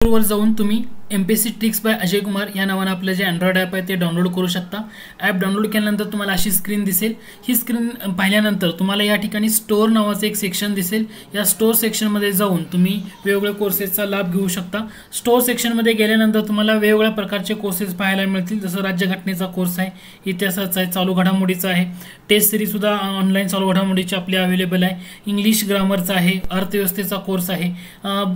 वर जाऊन तुम्ही MPSC tricks bye Ajay Kumar या नावाने आपलं जे अँड्रॉइड ॲप आहे ते डाउनलोड करू शकता। ॲप डाउनलोड केल्यानंतर तुम्हाला अशी स्क्रीन दिसेल। ही स्क्रीन पाहिल्यानंतर तुम्हाला या ठिकाणी स्टोअर नावाचं एक सेक्शन दिसेल। या स्टोअर सेक्शनमध्ये जाऊन तुम्ही वेगवेगळ्या कोर्सेसचा लाभ घेऊ शकता। स्टोअर सेक्शनमध्ये गेल्यानंतर तुम्हाला वेगवेगळ्या प्रकारचे कोर्सेस पाहायला मिळतील, जसं राज्यघटनेचा कोर्स आहे, इतिहासाचा आहे, चालू घडामोडीचा आहे, टेस्ट सिरीज सुद्धा ऑनलाईन चालू घडामोडीची आपली अवेलेबल आहे, इंग्लिश ग्रामरचा आहे, अर्थव्यवस्थेचा कोर्स आहे।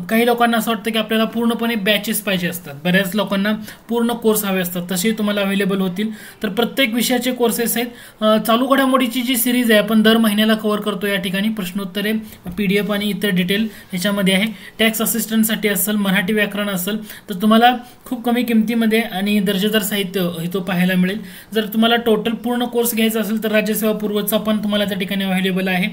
काही लोकांना असं वाटतं की आपल्याला पूर्णपणे बॅचेस पाहिजे असतात, बऱ्याच लोकांना पूर्ण कोर्स हवे असतात, तसे तुम्हाला अवेलेबल होतील। तर प्रत्येक विषयाचे कोर्सेस आहेत। चालू घडामोडीची जी सिरीज आहे आपण दर महिन्याला कव्हर करतो। या ठिकाणी प्रश्नोत्तरे, PDF आणि इतर डिटेल ह्याच्यामध्ये आहे। टॅक्स असिस्टंटसाठी असेल, मराठी व्याकरण असेल, तर तुम्हाला खूप कमी किमतीमध्ये आणि दर्जेदार साहित्य हे तो पाहायला मिळेल। जर तुम्हाला टोटल पूर्ण कोर्स घ्यायचा असेल तर राज्यसेवा पूर्वचा पण तुम्हाला त्या ठिकाणी अवेलेबल आहे।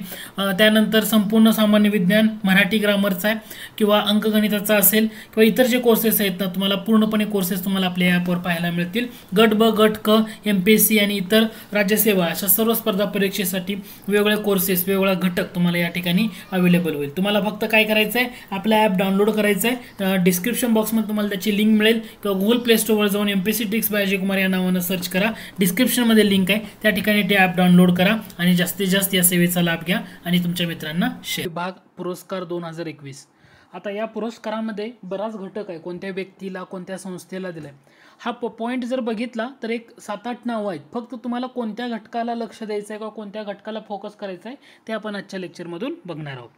त्यानंतर संपूर्ण सामान्य विज्ञान, मराठी ग्रामरचा आहे किंवा अंकगणिताचा असेल किंवा इतर जे कोर्सेस आहेत ना, तुम्हाला पूर्णपणे कोर्सेस तुम्हाला आपल्या ॲपवर पाहायला मिळतील। गट ब, गट क, MPSC आणि इतर राज्यसेवा अशा सर्व स्पर्धा परीक्षेसाठी वेगवेगळे कोर्सेस, वेगवेगळा घटक तुम्हाला या ठिकाणी अवेलेबल होईल। तुम्हाला फक्त काय करायचं आहे, आपला ॲप डाउनलोड करायचं आहे। डिस्क्रिप्शन बॉक्समध्ये तुम्हाला त्याची लिंक मिळेल किंवा गुगल प्ले स्टोअरवर जाऊन MPSC tricks bye Ajay Kumar या नावानं सर्च करा। डिस्क्रिप्शनमध्ये लिंक आहे, त्या ठिकाणी ते ॲप डाउनलोड करा आणि जास्तीत जास्त या सेवेचा लाभ घ्या आणि तुमच्या मित्रांना शेअर। विभाग पुरस्कार 2021। आता या पुरस्कारामध्ये बराच घटक आहे, कोणत्या व्यक्तीला, कोणत्या संस्थेला दिलाय। हा पॉईंट जर बघितला तर एक 7-8 नावं आहेत। फक्त तुम्हाला कोणत्या घटकाला लक्ष द्यायचं आहे किंवा कोणत्या घटकाला फोकस करायचं आहे ते आपण आजच्या लेक्चरमधून बघणार आहोत।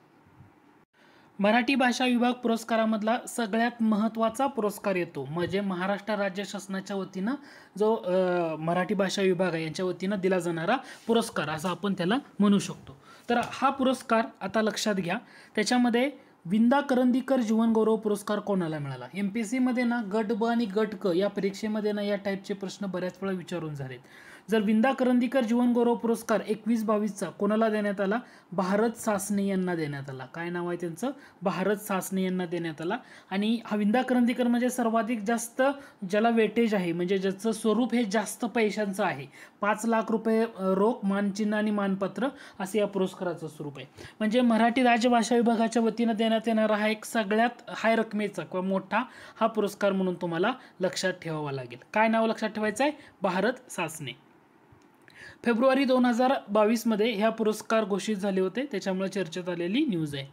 मराठी भाषा विभाग पुरस्कारामधला सगळ्यात महत्त्वाचा पुरस्कार येतो, म्हणजे महाराष्ट्र राज्य शासनाच्या वतीनं जो मराठी भाषा विभाग आहे यांच्या वतीनं दिला जाणारा पुरस्कार असं आपण त्याला म्हणू शकतो। तर हा पुरस्कार आता लक्षात घ्या, त्याच्यामध्ये विंदा करंदीकर जीवनगौरव पुरस्कार कोणाला मिळाला। MPSC मध्ये ना गट ब आणि गट क या परीक्षेमध्ये ना या टाईपचे प्रश्न बऱ्याच वेळा विचारून झालेत। जर विंदा करंदीकर जीवनगौरव पुरस्कार 21-22चा कोणाला देण्यात आला, भारत सासने यांना देण्यात आला। काय नाव आहे त्यांचं, भारत सासने यांना देण्यात आला। आणि हा विंदा करंदीकर म्हणजे सर्वाधिक जास्त ज्याला वेटेज आहे, म्हणजे ज्याचं स्वरूप हे जास्त पैशांचं आहे। 5 लाख रुपये रोख, मानचिन्ह आणि मानपत्र असे या पुरस्काराचं स्वरूप आहे। म्हणजे मराठी राजभाषा विभागाच्या वतीनं देण्यात येणारा हा एक सगळ्यात हाय रकमेचा किंवा मोठा हा पुरस्कार म्हणून तुम्हाला लक्षात ठेवावा लागेल। काय नाव लक्षात ठेवायचं आहे, भारत सासने। फेब्रुवारी 2022 मध्ये ह्या पुरस्कार घोषित झाले होते, त्याच्यामुळे चर्चेत आलेली न्यूज आहे।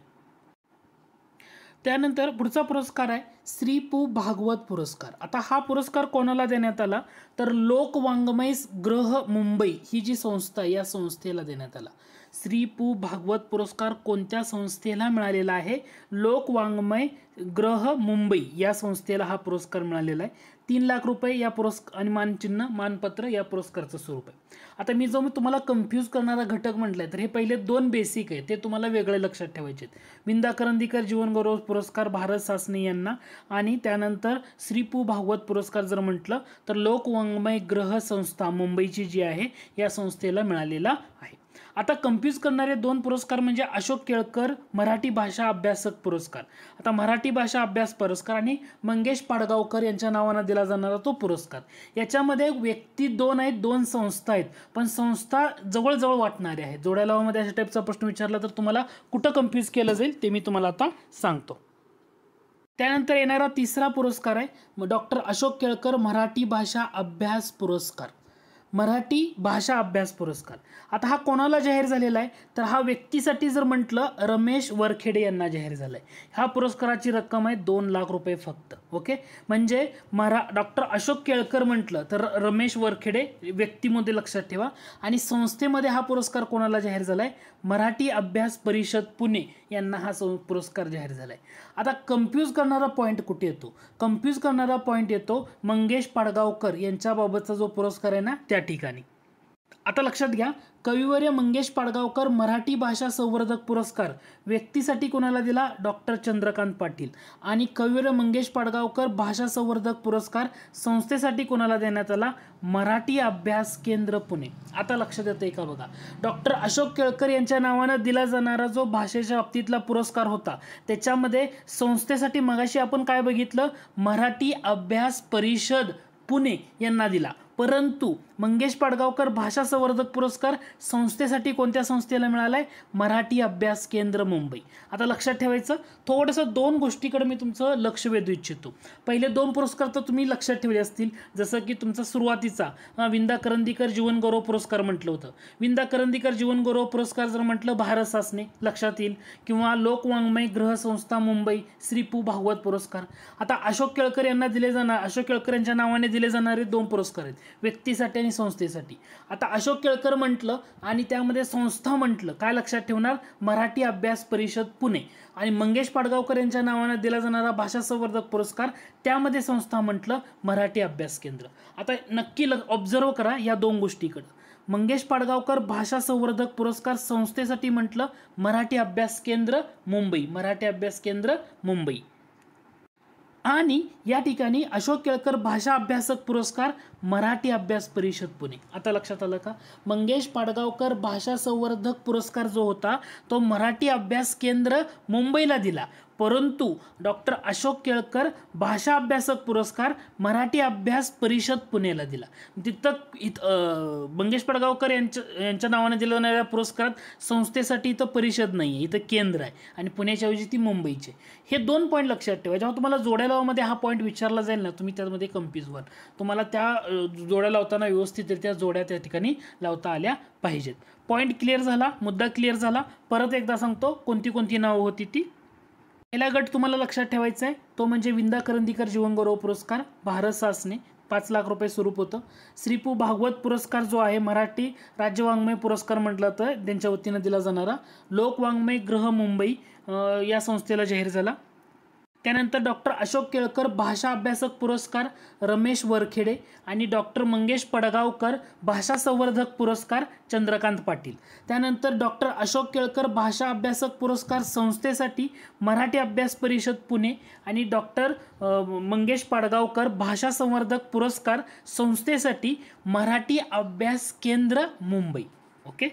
त्यानंतर पुढचा पुरस्कार आहे श्री पु भागवत पुरस्कार। आता हा पुरस्कार कोणाला देण्यात आला तर लोकवाङ्मय ग्रह मुंबई ही जी संस्था आहे या संस्थेला देण्यात आला। श्री पु भागवत पुरस्कार कोणत्या संस्थेला मिळालेला आहे, लोकवाङ्मय ग्रह मुंबई या संस्थेला हा पुरस्कार मिळालेला आहे। 3 लाख रुपये या पुरस्कार आणि मानचिन्ह, मानपत्र या पुरस्काराचं स्वरूप आहे। आता मी जो तुम्हाला कन्फ्यूज करणारा घटक म्हटलाय तर हे पहिले 2 बेसिक आहे, ते तुम्हाला वेगळे लक्षात ठेवायचे आहेत। विंदा करंदीकर जीवनगौरव पुरस्कार भारत सासने यांना, आणि त्यानंतर श्री पु भागवत पुरस्कार जर म्हटलं तर लोकवाङ्मय ग्रह संस्था मुंबईची जी आहे या संस्थेला मिळालेला आहे। आता कन्फ्यूज करणारे 2 पुरस्कार म्हणजे अशोक केळकर मराठी भाषा अभ्यासक पुरस्कार। आता मराठी भाषा अभ्यास पुरस्कार आणि मंगेश पाडगावकर यांच्या नावाने दिला जाणारा तो पुरस्कार। याच्यामध्ये व्यक्ती 2 आहेत, 2 संस्था आहेत, पण संस्था जवळजवळ वाटणारे आहेत। जोड्या लावामध्ये अशा टाईपचा प्रश्न विचारला तर तुम्हाला कुठं कन्फ्यूज केलं जाईल ते मी तुम्हाला आता सांगतो। त्यानंतर येणारा तिसरा पुरस्कार आहे डॉक्टर अशोक केळकर मराठी भाषा अभ्यास पुरस्कार, मराठी भाषा अभ्यास पुरस्कार। आता हा कोणाला जाहीर झालेला आहे तर हा व्यक्तीसाठी जर म्हटलं रमेश वरखेडे यांना जाहीर झालाय। ह्या पुरस्काराची रक्कम आहे 2 लाख रुपये फक्त। ओके, म्हणजे डॉक्टर अशोक केळकर म्हटलं तर रमेश वरखेडे व्यक्तीमध्ये लक्षात ठेवा, आणि संस्थेमध्ये हा पुरस्कार कोणाला जाहीर झालाय, मराठी अभ्यास परिषद पुणे यांना हा पुरस्कार जाहीर झालाय। आता कन्फ्यूज करणारा पॉईंट कुठे येतो, कन्फ्यूज करणारा पॉईंट येतो मंगेश पाडगावकर यांच्याबाबतचा जो पुरस्कार आहे ना त्या ठिकाणी। आता लक्षात घ्या, कविवर्य मंगेश पाडगावकर मराठी भाषा संवर्धक पुरस्कार व्यक्तीसाठी कोणाला दिला, डॉक्टर चंद्रकांत पाटील, आणि कविवर्य मंगेश पाडगावकर भाषा संवर्धक पुरस्कार संस्थेसाठी कोणाला देण्यात आला, मराठी अभ्यास केंद्र पुणे। आता लक्षात येतंय का बघा, डॉक्टर अशोक केळकर यांच्या नावानं दिला जाणारा जो भाषेच्या बाबतीतला पुरस्कार होता त्याच्यामध्ये संस्थेसाठी मगाशी आपण काय बघितलं, मराठी अभ्यास परिषद पुणे यांना दिला, परंतु मंगेश पाडगावकर भाषा संवर्धक पुरस्कार संस्थेसाठी कोणत्या संस्थेला मिळालाय? मराठी अभ्यास केंद्र मुंबई. आता लक्षात ठेवायचं, थोडंसं दोन गोष्टीकडे मी तुमचं लक्ष वेधू इच्छितो. पहिले दोन पुरस्कार तर तुम्ही लक्षात ठेवले असतील, जसं की तुमचा सुरुवातीचा विंदा करंदीकर जीवनगौरव पुरस्कार म्हटलं होतं. विंदा करंदीकर जीवनगौरव पुरस्कार जर म्हटलं भारत सासने लक्षात येईल, किंवा लोकवाङ्मय ग्रह संस्था मुंबई श्री पु भागवत पुरस्कार. आता अशोक केळकर यांना दिले जाणार, अशोक केळकर यांच्या नावाने दिले जाणारे दोन पुरस्कार आहेत, व्यक्तीसाठी आणि संस्थेसाठी. आता अशोक केळकर म्हटलं आणि त्यामध्ये संस्था म्हटलं, काय लक्षात ठेवणार? मराठी अभ्यास परिषद पुणे. आणि मंगेश पाडगावकर यांच्या नावाने दिला जाणारा भाषा संवर्धक पुरस्कार, त्यामध्ये संस्था म्हटलं मराठी अभ्यास केंद्र. आता नक्की ऑब्झर्व करा या दोन गोष्टीकडे. मंगेश पाडगावकर भाषा संवर्धक पुरस्कार संस्थेसाठी म्हटलं मराठी अभ्यास केंद्र मुंबई, मराठी अभ्यास केंद्र मुंबई. आणि या ठिकाणी अशोक केळकर भाषा अभ्यासक पुरस्कार मराठी अभ्यास परिषद पुणे. आता लक्षात आलं का? मंगेश पाडगावकर भाषा संवर्धक पुरस्कार जो होता तो मराठी अभ्यास केंद्र मुंबईला दिला, परंतु डॉक्टर अशोक केळकर भाषा अभ्यासक पुरस्कार मराठी अभ्यास परिषद पुणेला दिला. तिथं मंगेश पाडगावकर यांच्या नावाने दिल्या जाणाऱ्या पुरस्कारात संस्थेसाठी इथं परिषद नाही आहे, इथं केंद्र आहे, आणि पुण्याच्या ऐवजी ती मुंबईचे. हे दोन पॉईंट लक्षात ठेवा. जेव्हा तुम्हाला जोड्या लावामध्ये हा पॉईंट विचारला जाईल ना, तुम्ही त्यामध्ये कन्फ्यूज व्हाल. तुम्हाला त्या जोड्या लावताना व्यवस्थितरित्या जोड्या त्या ठिकाणी लावता आल्या पाहिजेत. पॉईंट क्लिअर झाला, मुद्दा क्लिअर झाला. परत एकदा सांगतो कोणती कोणती नावं होती ती. पहिला गट तुम्हाला लक्षात ठेवायचा आहे तो म्हणजे विंदा करंदीकर जीवनगौरव पुरस्कार भारत सासने, 5 लाख रुपये स्वरूप होतं. श्री पु भागवत पुरस्कार जो आहे मराठी राज्यवाङ्मय पुरस्कार म्हटलं तर त्यांच्या वतीनं दिला जाणारा, लोकवाङ्मय ग्रह मुंबई या संस्थेला जाहीर झाला. त्यानंतर डॉक्टर अशोक केळकर भाषा अभ्यासक पुरस्कार रमेश वरखेडे, आणि डॉक्टर मंगेश पडगावकर भाषा संवर्धक पुरस्कार चंद्रकांत पाटील. त्यानंतर डॉक्टर अशोक केळकर भाषा अभ्यासक पुरस्कार संस्थेसाठी मराठी अभ्यास परिषद पुणे, आणि डॉक्टर मंगेश पाडगावकर भाषा संवर्धक पुरस्कार संस्थेसाठी मराठी अभ्यास केंद्र मुंबई. ओके,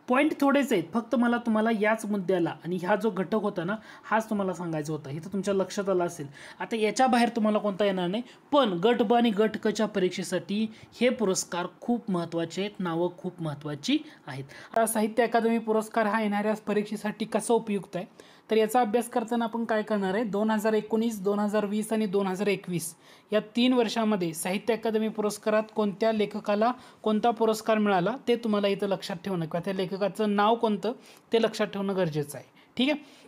पॉईंट थोडेच आहेत, फक्त मला तुम्हाला याच मुद्द्याला आणि हा जो घटक होता ना हाच तुम्हाला सांगायचा होता. इथं तुमच्या लक्षात आलं असेल. आता याच्या बाहेर तुम्हाला कोणता येणार नाही, पण गट ब आणि गट क च्या परीक्षेसाठी हे पुरस्कार खूप महत्त्वाचे आहेत, नावं खूप महत्त्वाची आहेत. आता साहित्य अकादमी पुरस्कार हा येणाऱ्या परीक्षेसाठी कसा उपयुक्त आहे, तर याचा अभ्यास करताना आपण काय करणार आहे, 2019, 2020 आणि 2021 या 3 वर्षामध्ये साहित्य अकादमी पुरस्कारात कोणत्या लेखकाला कोणता पुरस्कार मिळाला ते तुम्हाला इथं लक्षात ठेवणं, किंवा त्या लेखकाचं नाव कोणतं ते लक्षात ठेवणं गरजेचं आहे. ठीक आहे.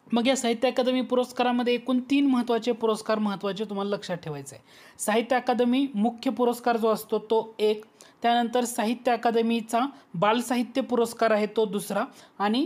मग या साहित्य अकादमी पुरस्कारामध्ये एकूण 3 महत्त्वाचे पुरस्कार महत्त्वाचे तुम्हाला लक्षात ठेवायचे आहे. साहित्य अकादमी मुख्य पुरस्कार जो असतो तो एक, त्यानंतर साहित्य अकादमीचा बालसाहित्य पुरस्कार आहे तो दुसरा, आणि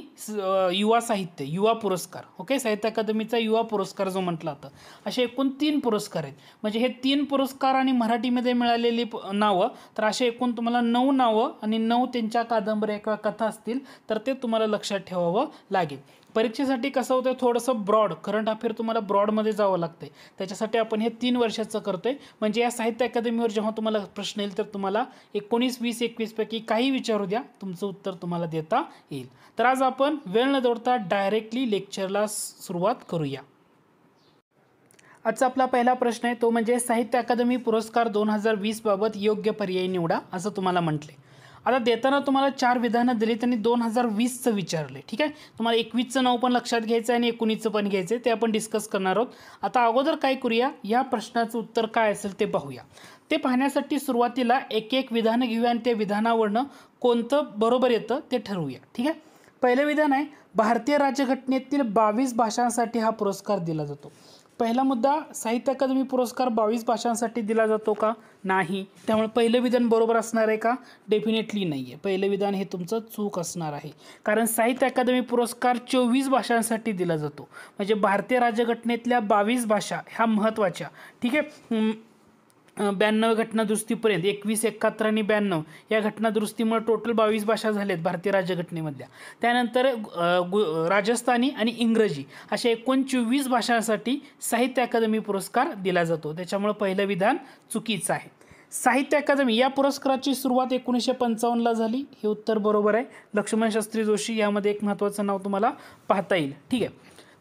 युवा साहित्य युवा पुरस्कार. ओके, साहित्य अकादमीचा युवा पुरस्कार जो म्हटला होता, असे एकूण 3 पुरस्कार आहेत. म्हणजे हे 3 पुरस्कार आणि मराठीमध्ये मिळालेली नावं, तर असे एकूण तुम्हाला 9 नावं आणि 9 त्यांच्या कादंबऱ्या किंवा कथा असतील तर ते तुम्हाला लक्षात ठेवावं लागेल. परीक्षेसाठी कसं होतं, थोडंसं ब्रॉड करंट अफेअर तुम्हाला ब्रॉडमध्ये जावं लागते. त्याच्यासाठी आपण हे 3 वर्षाचं करतोय. म्हणजे या साहित्य अकादमीवर जेव्हा तुम्हाला प्रश्न येईल तर तुम्हाला 19, 20, 21 पैकी काही विचारू द्या, तुमचं उत्तर तुम्हाला देता येईल. तर आज आपण वेळ न दौडता डायरेक्टली लेक्चरला सुरुवात करूया. आजचा आपला पहिला प्रश्न आहे तो म्हणजे साहित्य अकादमी पुरस्कार 2020 बाबत योग्य पर्याय निवडा असं तुम्हाला म्हटले. आता देताना तुम्हाला 4 विधानं दिली, त्यांनी 2020चं विचारले. ठीक आहे, तुम्हाला 21चं नाव पण लक्षात घ्यायचं आहे आणि 19चं पण घ्यायचं आहे, ते आपण डिस्कस करणार आहोत. आता अगोदर काय करूया, या प्रश्नाचं उत्तर काय असेल ते पाहूया. ते पाहण्यासाठी सुरुवातीला एक विधान घेऊया आणि त्या विधानावरनं कोणतं बरोबर येतं ते ठरवूया. ठीक आहे. पहिलं विधान आहे, भारतीय राज्यघटनेतील 22 भाषांसाठी हा पुरस्कार दिला जातो. पहिला मुद्दा, साहित्य अकादमी पुरस्कार 22 भाषांसाठी दिला जातो का? नाही. त्यामुळे पहिलं विधान बरोबर असणार आहे का? डेफिनेटली नाही आहे. पहिलं विधान हे तुमचं चूक असणार आहे, कारण साहित्य अकादमी पुरस्कार 24 भाषांसाठी दिला जातो. म्हणजे भारतीय राज्यघटनेतल्या 22 भाषा ह्या महत्त्वाच्या. ठीक आहे. 92 घटनादुरुस्तीपर्यंत 21, 71 आणि 92 या घटनादुरुस्तीमुळे टोटल 22 भाषा झाल्यात भारतीय राज्यघटनेमधल्या. त्यानंतर राजस्थानी आणि इंग्रजी अशा एकूण 24 भाषांसाठी साहित्य अकादमी पुरस्कार दिला जातो. त्याच्यामुळे पहिलं विधान चुकीचं आहे. साहित्य अकादमी या पुरस्काराची सुरुवात 1955ला झाली, हे उत्तर बरोबर आहे. लक्ष्मण शास्त्री जोशी यामध्ये एक महत्त्वाचं नाव तुम्हाला पाहता येईल. ठीक आहे.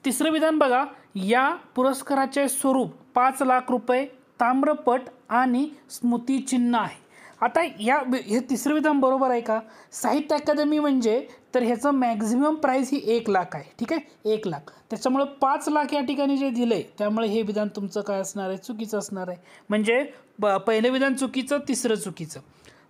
तिसरं विधान बघा, या पुरस्काराचे स्वरूप 5 लाख रुपये, ताम्रपट आणि स्मृतिचिन्ह आहे. आता हे तिसरं विधान बरोबर आहे का? साहित्य अकादमी म्हणजे तर ह्याचं मॅक्झिमम प्राईस ही 1,00,000 आहे. ठीक आहे, 1,00,000. त्याच्यामुळे 5,00,000 या ठिकाणी जे दिलंय त्यामुळे हे विधान तुमचं काय असणार आहे? चुकीचं असणार आहे. म्हणजे पहिलं विधान चुकीचं, तिसरं चुकीचं.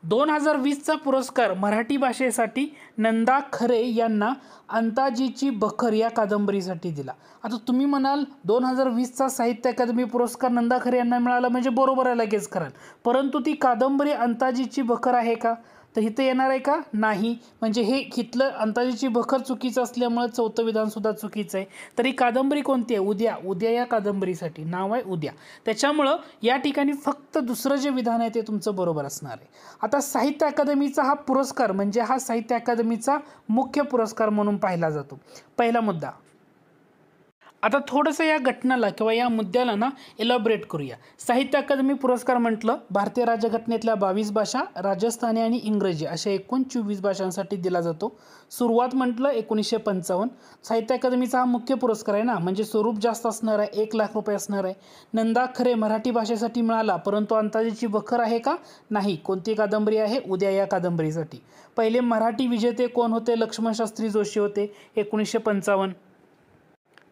2020चा पुरस्कार मराठी भाषेसाठी नंदा खरे यांना अंताजीची बखर या कादंबरीसाठी दिला. आता तुम्ही म्हणाल 2020चा साहित्य अकादमी पुरस्कार नंदा खरे यांना मिळाला म्हणजे बरोबर आहे, लगेच कराल. परंतु ती कादंबरी अंताजीची बखर आहे का? तर इथं येणार आहे का? नाही. म्हणजे हे इथलं अंताजीची बखर चुकीचं असल्यामुळे चौथं विधानसुद्धा चुकीचं आहे. तरी कादंबरी कोणती आहे? उद्या. उद्या या कादंबरीसाठी नाव आहे उद्या. त्याच्यामुळं या ठिकाणी फक्त दुसरं जे विधान आहे ते तुमचं बरोबर असणार आहे. आता साहित्य अकादमीचा हा पुरस्कार म्हणजे हा साहित्य अकादमीचा मुख्य पुरस्कार म्हणून पाहिला जातो. पहिला मुद्दा. आता थोडंसं या घटनाला किंवा या मुद्द्याला ना एलॉबरेट करूया. साहित्य अकादमी पुरस्कार म्हटलं भारतीय राज्यघटनेतल्या 22 भाषा, राजस्थानी आणि इंग्रजी अशा एकूण 24 भाषांसाठी दिला जातो. सुरुवात म्हटलं 1955. साहित्य अकादमीचा हा मुख्य पुरस्कार आहे ना, म्हणजे स्वरूप जास्त असणार आहे, 1,00,000 रुपये असणार आहे. नंदा खरे मराठी भाषेसाठी मिळाला, परंतु अंताजीची बखर आहे का? नाही. कोणती कादंबरी आहे? उद्या या कादंबरीसाठी. पहिले मराठी विजेते कोण होते? लक्ष्मण शास्त्री जोशी होते, 1955.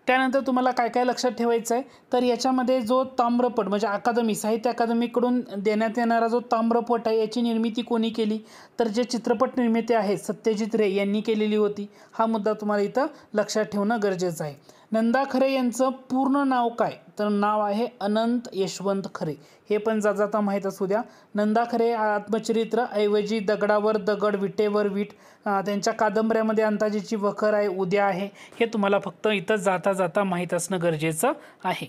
त्यानंतर तुम्हाला काय काय लक्षात ठेवायचं आहे? तर याच्यामध्ये जो ताम्रपट म्हणजे अकादमी साहित्य अकादमीकडून देण्यात येणारा जो ताम्रपट आहे याची निर्मिती कोणी केली? तर जे चित्रपट निर्माते आहेत सत्यजित रे यांनी केलेली होती. हा मुद्दा तुम्हाला इथं लक्षात ठेवणं गरजेचं आहे. नंदा खरे यांचं पूर्ण नाव काय? तर नाव आहे अनंत यशवंत खरे. हे पण जाता माहीत असू द्या. नंदा खरे आत्मचरित्र ऐवजी दगडावर दगड, विटेवर वीट, त्यांच्या कादंबऱ्यामध्ये अंताजीची बखर आहे, उद्या आहे. हे तुम्हाला फक्त इथं जाता जाता माहीत असणं गरजेचं आहे.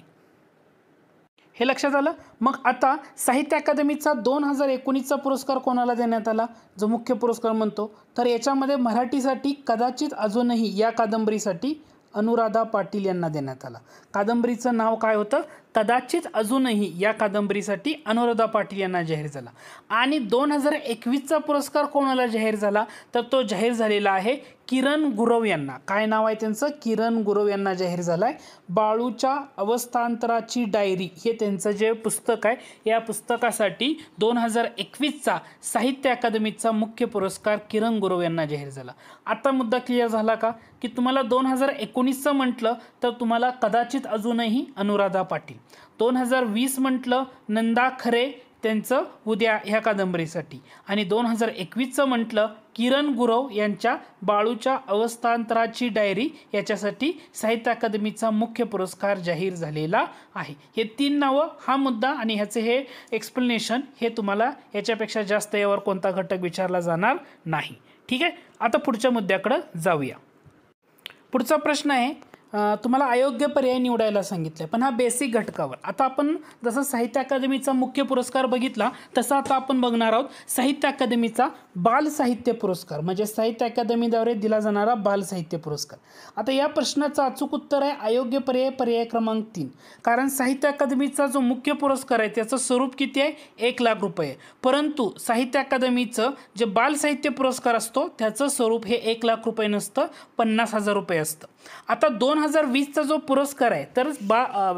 हे लक्षात आलं? मग आता साहित्य अकादमीचा 2019चा पुरस्कार कोणाला देण्यात आला? जो मुख्य पुरस्कार म्हणतो, तर याच्यामध्ये मराठीसाठी कदाचित अजूनही या कादंबरीसाठी अनुराधा पाटील यांना देण्यात आला. कादंबरीचं नाव काय होतं? कदाचित अजूनही या कादंबरीसाठी अनुराधा पाटील यांना जाहीर झाला. आणि 2021चा पुरस्कार कोणाला जाहीर झाला? तर तो जाहीर झालेला आहे किरण गुरव यांना. काय नाव आहे त्यांचं? किरण गुरव यांना जाहीर झाला आहे. बाळूच्या अवस्थांतराची डायरी हे त्यांचं जे पुस्तक आहे, या पुस्तकासाठी 2021चा साहित्य अकादमीचा मुख्य पुरस्कार किरण गुरव यांना जाहीर झाला. आता मुद्दा क्लिअर झाला का? की तुम्हाला 2019चं म्हटलं तर तुम्हाला कदाचित अजूनही अनुराधा पाटील, 2020 म्हटलं नंदा खरे त्यांचं उद्या ह्या कादंबरीसाठी, आणि 2021चं म्हटलं किरण गुरव यांच्या बाळूच्या अवस्थांतराची डायरी याच्यासाठी साहित्य अकादमीचा मुख्य पुरस्कार जाहीर झालेला आहे. हे 3 नावं, हा मुद्दा आणि ह्याचे हे एक्सप्लेनेशन हे तुम्हाला याच्यापेक्षा जास्त यावर कोणता घटक विचारला जाणार नाही. ठीक आहे, आता पुढच्या मुद्द्याकडे जाऊया. पुढचा प्रश्न आहे, तुम्हाला अयोग्य पर्याय निवडायला सांगितलं, पण हा बेसिक घटकावर. आता आपण जसं साहित्य अकादमीचा मुख्य पुरस्कार बघितला तसा आता आपण बघणार आहोत साहित्य अकादमीचा बाल साहित्य पुरस्कार, म्हणजे साहित्य अकादमीद्वारे दिला जाणारा बाल साहित्य पुरस्कार. आता या प्रश्नाचं अचूक उत्तर आहे अयोग्य पर्याय, पर्याय क्रमांक 3. कारण साहित्य अकादमीचा जो मुख्य पुरस्कार आहे त्याचं स्वरूप किती आहे? 1,00,000 रुपये. परंतु साहित्य अकादमीचं जे बाल साहित्य पुरस्कार असतो त्याचं स्वरूप हे 1,00,000 रुपये नसतं, 50,000 रुपये असतं. आता 2020चा जो पुरस्कार आहे तर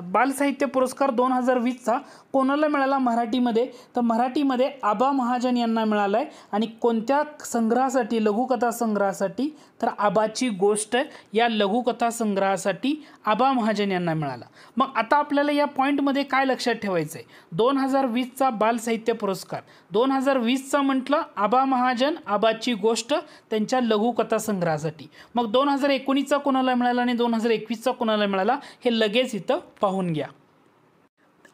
बाल साहित्य पुरस्कार 2020चा कोणाला मिळाला मराठीमध्ये? तर मराठीमध्ये आबा महाजन यांना मिळाला आहे. आणि कोणत्या संग्रहासाठी? लघुकथा संग्रहासाठी. तर आबाची गोष्ट या लघुकथा संग्रहासाठी आबा महाजन यांना मिळाला. मग आता आपल्याला या पॉईंटमध्ये काय लक्षात ठेवायचं आहे? 2020चा बाल साहित्य पुरस्कार, 2020चा म्हटलं आबा महाजन आबाची गोष्ट त्यांच्या लघुकथा संग्रहासाठी. मग 2019चा कोणाला मिळाला आणि 2021चा कोणाला मिळाला हे लगेच इथं पाहून घ्या.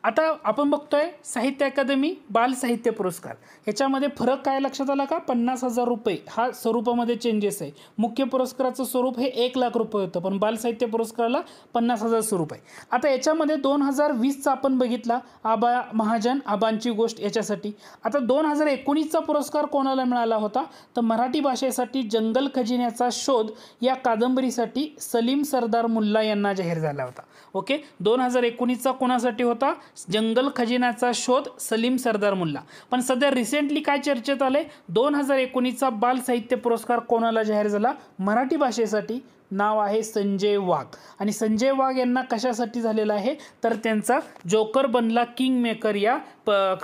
आता आपण बघतोय साहित्य अकादमी बाल साहित्य पुरस्कार, ह्याच्यामध्ये फरक काय लक्षात आला का? 50,000 रुपये हा स्वरूपामध्ये चेंजेस आहे. मुख्य पुरस्काराचं स्वरूप हे 1,00,000 रुपये होतं, पण बाल साहित्य पुरस्काराला 50,000 स्वरूप आहे. आता याच्यामध्ये 2020चा आपण बघितला आबा महाजन आबांची गोष्ट याच्यासाठी. आता 2019चा पुरस्कार कोणाला मिळाला होता? तर मराठी भाषेसाठी जंगल खजिन्याचा शोध या कादंबरीसाठी सलीम सरदार मुल्ला यांना जाहीर झाला होता. ओके, 2019चा कोणासाठी होता? जंगल खजिन्याचा शोध सलीम सरदार मुल्ला. पण सध्या रिसेंटली काय चर्चेत आले? 2019चा बाल साहित्य पुरस्कार कोणाला जाहीर झाला? मराठी भाषेसाठी नाव आहे संजय वाघ. आणि संजय वाघ यांना कशासाठी झालेला आहे तर त्यांचा जोकर बनला किंग मेकर या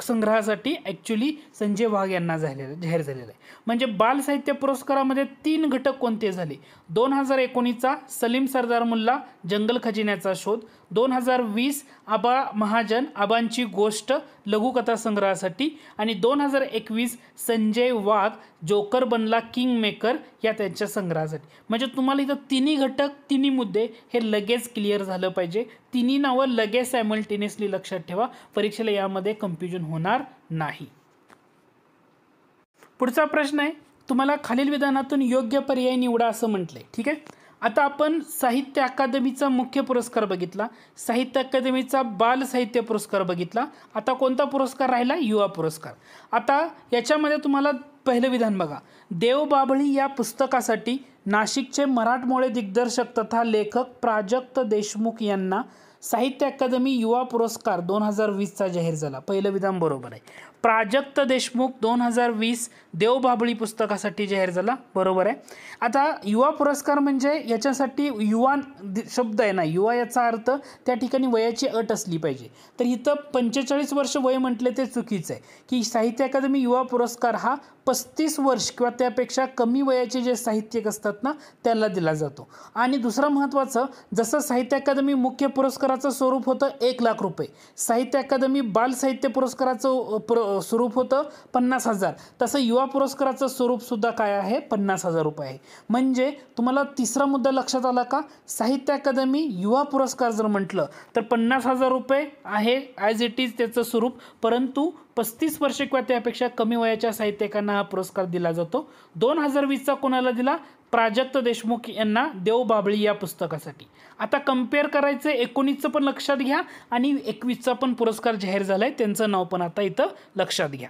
संग्रहासाठी ॲक्च्युली संजय वाघ यांना जाहीर झालेला आहे. म्हणजे बाल साहित्य पुरस्कारामध्ये 3 घटक कोणते झाले? 2019चा सलीम सरदार मुल्ला जंगल खजिन्याचा शोध, 2020 आबा महाजन आबांची गोष्ट लघुकथा संग्रहासाठी आणि 2021 संजय वाघ जोकर बनला किंग मेकर या त्यांच्या संग्रहासाठी. म्हणजे तुम्हाला इथं तिन्ही घटक तिन्ही मुद्दे हे लगेच क्लिअर झालं पाहिजे. तिन्ही नावं लगेच सायमल्टेनियसली लक्षात ठेवा, परीक्षेला यामध्ये कन्फ्युजन होणार नाही. पुढचा प्रश्न आहे, तुम्हाला खालील विधानातून योग्य पर्याय निवडा असं म्हटलंय. ठीक आहे, आता आपण साहित्य अकादमीचा मुख्य पुरस्कार बघितला, साहित्य अकादमीचा बाल साहित्य पुरस्कार बघितला. आता कोणता पुरस्कार राहिला? युवा पुरस्कार. आता याच्यामध्ये तुम्हाला पहिलं विधान बघा, देवबाभळी या पुस्तकासाठी नाशिकचे मराठमोळे दिग्दर्शक तथा लेखक प्राजक्त देशमुख यांना साहित्य अकादमी युवा पुरस्कार 2020चा जाहीर झाला. पहिलं विधान बरोबर आहे. प्राजक्त देशमुख 2020 देवबाभळी पुस्तकासाठी जाहीर झाला, बरोबर आहे. आता युवा पुरस्कार म्हणजे याच्यासाठी युवा शब्द आहे ना, युवा याचा अर्थ त्या ठिकाणी वयाची अट असली पाहिजे. तर इथं 45 वर्ष वय म्हटले ते चुकीचं आहे, की साहित्य अकादमी युवा पुरस्कार हा 35 वर्ष किंवा त्यापेक्षा कमी वयाचे जे साहित्यिक असतात ना त्याला दिला जातो. आणि दुसरं महत्त्वाचं, जसं साहित्य अकादमी मुख्य पुरस्काराचं स्वरूप होतं 1 लाख रुपये, साहित्य अकादमी बाल साहित्य पुरस्काराचं स्वरूप होतं 50,000, तसं युवा पुरस्काराचं स्वरूप सुद्धा काय आहे? 50,000 रुपये आहे. म्हणजे तुम्हाला तिसरा मुद्दा लक्षात आला का? साहित्य अकादमी युवा पुरस्कार जर म्हटलं तर 50,000 रुपये आहे ॲज इट इज त्याचं स्वरूप, परंतु 35 वर्षे किंवा त्यापेक्षा कमी वयाच्या साहित्यिकांना हा पुरस्कार दिला जातो. 2020चा कोणाला दिला? प्राजक्त देशमुख यांना देवबाभळी या पुस्तकासाठी. आता कम्पेअर करायचं, 19चं पण लक्षात घ्या आणि 21चा पण पुरस्कार जाहीर झाला आहे, त्यांचं नाव पण आता इथं लक्षात घ्या.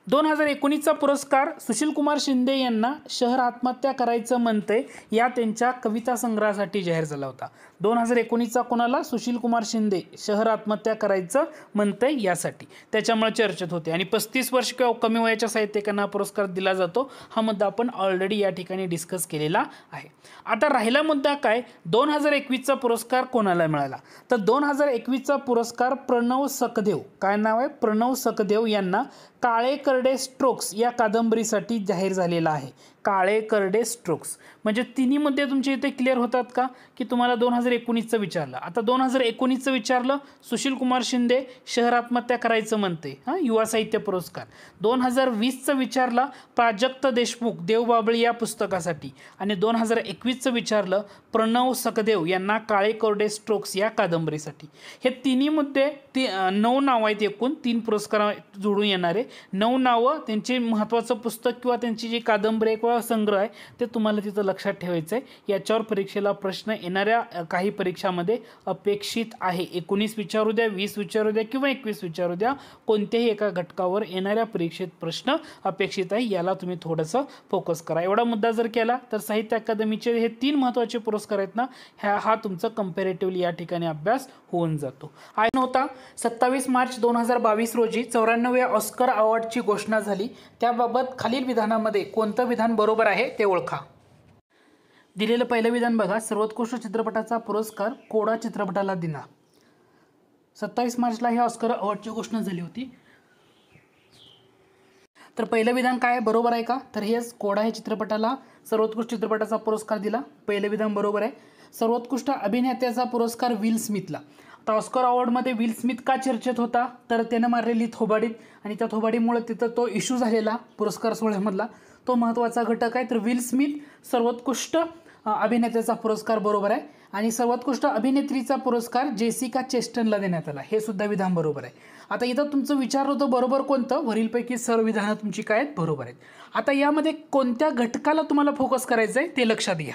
2019चा पुरस्कार सुशीलकुमार शिंदे यांना शहर आत्महत्या करायचं म्हणते या त्यांच्या कविता संग्रहासाठी जाहीर झाला होता. 2019चा कोणाला? सुशीलकुमार शिंदे, शहर आत्महत्या करायचं म्हणते यासाठी, त्याच्यामुळे चर्चेत होते. आणि 35 वर्ष किंवा कमी वयाच्या साहित्यिकांना पुरस्कार दिला जातो, हा मुद्दा आपण ऑलरेडी या ठिकाणी डिस्कस केलेला आहे. आता राहिला मुद्दा काय? 2021चा पुरस्कार कोणाला मिळाला? तर 2021चा पुरस्कार प्रणव सकदेव, काय नाव आहे? प्रणव सकदेव यांना काळे करडे स्ट्रोक्स या कादंबरीसाठी जाहीर झालेला आहे. काळे करडे स्ट्रोक्स म्हणजे तिन्ही मुद्दे तुमचे इथे क्लिअर होतात का? की तुम्हाला 2019चं विचारलं, आता 2019चं विचारलं सुशीलकुमार शिंदे शहर आत्महत्या करायचं म्हणते युवा साहित्य पुरस्कार. 2020चं विचारलं प्राजक्त देशमुख देवबाभळी या पुस्तकासाठी आणि 2021चं विचारलं प्रणव सकदेव यांना काळे करडे स्ट्रोक्स या कादंबरीसाठी. हे तिन्ही मुद्दे 9 नावं आहेत, एकूण 3 पुरस्कार जोडून येणारे 9 नावं, त्यांचे महत्त्वाचं पुस्तक किंवा त्यांची जी कादंबरी किंवा संग्रह आहे ते तुम्हाला तिथं लक्षात ठेवायचं आहे. याच्यावर परीक्षेला प्रश्न येणाऱ्या काही परीक्षामध्ये अपेक्षित आहे. 19 विचारू द्या, 20 विचारू द्या किंवा 21 विचारू द्या, कोणत्याही एका घटकावर येणाऱ्या परीक्षेत प्रश्न अपेक्षित आहे. याला तुम्ही थोडंसं फोकस करा. एवढा मुद्दा जर केला तर साहित्य अकादमीचे हे 3 महत्त्वाचे पुरस्कार आहेत ना, हा तुमचा कंपॅरेटिव्हली या ठिकाणी अभ्यास होऊन जातो. आहे नव्हता 27 मार्च 2022 रोजी 94व्या ऑस्कर अवॉर्डची घोषणा झाली. त्याबाबत खालील विधानामध्ये कोणतं विधान बरोबर आहे ते ओळखा. दिलेलं पहिलं विधान बघा, सर्वोत्कृष्ट चित्रपटाचा पुरस्कार कोडा चित्रपटाला दिला. 27 मार्चला ह्या ऑस्कर अवॉर्डची घोषणा झाली होती. तर पहिलं विधान काय बरोबर आहे का? तर हेच कोडा हे चित्रपटाला सर्वोत्कृष्ट चित्रपटाचा पुरस्कार दिला. पहिलं विधान बरोबर आहे. सर्वोत्कृष्ट अभिनेत्याचा पुरस्कार विल स्मिथला. आता ऑस्कर अवॉर्डमध्ये विल स्मिथ का चर्चेत होता? तर त्यानं मारलेली थोबाडीत आणि त्या थोबाडीमुळे तिथं तो इश्यू झालेला पुरस्कार सोहळ्यामधला तो महत्त्वाचा घटक आहे. तर विल स्मिथ सर्वोत्कृष्ट अभिनेत्याचा पुरस्कार बरोबर आहे. आणि सर्वोत्कृष्ट अभिनेत्रीचा पुरस्कार जेसिका चेस्टनला देण्यात आला, हे सुद्धा विधान बरोबर आहे. आता इथं तुमचं विचार होतं बरोबर कोणतं? वरीलपैकी सर्व विधानं तुमची काय आहेत? बरोबर आहेत. आता यामध्ये कोणत्या घटकाला तुम्हाला फोकस करायचं आहे ते लक्षात घ्या.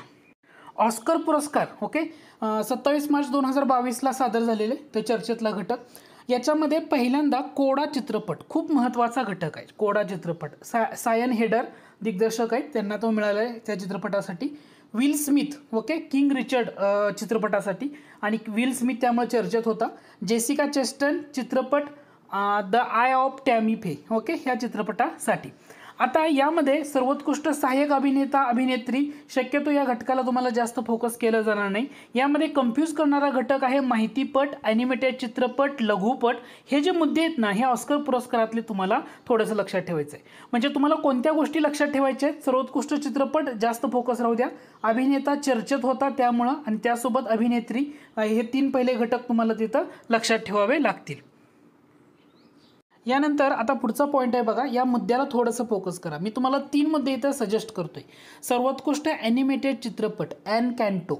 ऑस्कर पुरस्कार ओके 27 मार्च 2022ला सादर झालेले ते चर्चेतला घटक. याच्यामध्ये पहिल्यांदा कोडा चित्रपट खूप महत्त्वाचा घटक आहे. कोडा चित्रपट सायन हेडर दिग्दर्शक आहेत, त्यांना तो मिळाला आहे त्या चित्रपटासाठी. Will Smith okay king Richard चित्रपटासाठी आणि विल स्मिथ त्यामुळे चर्चेत होता. जेसिका चेस्टन चित्रपट द आय ऑफ टॅमी फे ओके ह्या चित्रपटासाठी. आता यामध्ये सर्वोत्कृष्ट सहाय्यक अभिनेता अभिनेत्री शक्यतो या घटकाला तुम्हाला जास्त फोकस केलं जाणार नाही. यामध्ये कन्फ्यूज करणारा घटक आहे माहितीपट, ॲनिमेटेड चित्रपट, लघुपट. हे जे मुद्दे आहेत ना, हे ऑस्कर पुरस्कारातले तुम्हाला थोडंसं लक्षात ठेवायचं आहे. म्हणजे तुम्हाला कोणत्या गोष्टी लक्षात ठेवायच्या आहेत? सर्वोत्कृष्ट चित्रपट जास्त फोकस राहू द्या, अभिनेता चर्चेत होता त्यामुळं, आणि त्यासोबत अभिनेत्री, हे 3 पहिले घटक तुम्हाला तिथं लक्षात ठेवावे लागतील. यानंतर आता पुढचा पॉईंट आहे बघा, या मुद्द्याला थोडंसं फोकस करा. मी तुम्हाला 3 मुद्दे इथं सजेस्ट करतोय. सर्वोत्कृष्ट ॲनिमेटेड चित्रपट एनकॅन्टो,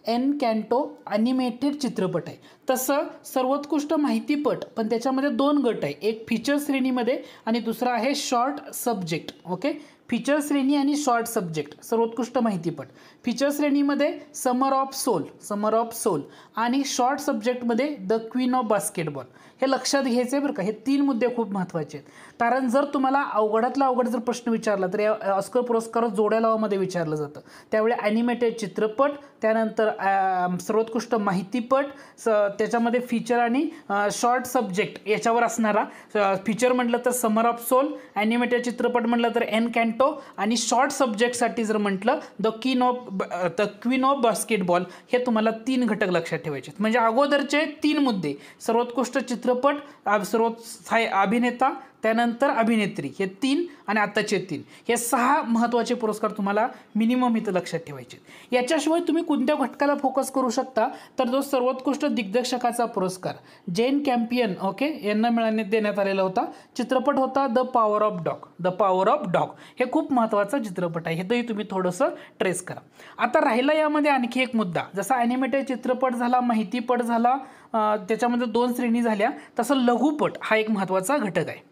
एनकॅन्टो ॲनिमेटेड चित्रपट आहे. तसं सर्वोत्कृष्ट माहितीपट, पण त्याच्यामध्ये 2 गट आहे, एक फीचर श्रेणीमध्ये आणि दुसरा आहे शॉर्ट सब्जेक्ट. ओके, फीचर श्रेणी आणि शॉर्ट सब्जेक्ट. सर्वोत्कृष्ट माहितीपट फीचर श्रेणीमध्ये समर ऑफ सोल आणि शॉर्ट सब्जेक्टमध्ये द क्वीन ऑफ बास्केटबॉल. हे लक्षात घ्यायचं आहे बरं का. हे 3 मुद्दे खूप महत्त्वाचे आहेत, कारण जर तुम्हाला अवघडातला अवघड जर प्रश्न विचारला तर या ऑस्कर पुरस्कार जोड्या लावामध्ये विचारलं जातं. त्यावेळी ॲनिमेटेड चित्रपट, त्यानंतर सर्वोत्कृष्ट माहितीपट, त्याच्यामध्ये फीचर आणि शॉर्ट सब्जेक्ट याच्यावर असणारा. फीचर म्हटलं तर समर ऑफ सोल, ॲनिमेटेड चित्रपट म्हटलं तर एनकॅन्टो, आणि शॉर्ट सब्जेक्टसाठी जर म्हटलं द क्वीन ऑफ बास्केटबॉल. हे तुम्हाला 3 घटक लक्षात ठेवायचे. म्हणजे अगोदरचे 3 मुद्दे, सर्वोत्कृष्ट चित्रपट, अभिनेता, त्यानंतर अभिनेत्री, हे 3, आणि आत्ताचे 3, हे 6 महत्त्वाचे पुरस्कार तुम्हाला मिनिमम इथं लक्षात ठेवायचे. याच्याशिवाय तुम्ही कोणत्या घटकाला फोकस करू शकता, तर जो सर्वोत्कृष्ट दिग्दर्शकाचा पुरस्कार जेन कॅम्पियन, ओके, यांना देण्यात आलेला होता. चित्रपट होता द पॉवर ऑफ डॉग. हे खूप महत्त्वाचा चित्रपट आहे, हे तुम्ही थोडंसं ट्रेस करा. आता राहिला यामध्ये आणखी एक मुद्दा, जसा ॲनिमेटेड चित्रपट झाला, माहितीपट झाला, त्याच्यामध्ये 2 श्रेणी झाल्या, तसं लघुपट हा एक महत्त्वाचा घटक आहे.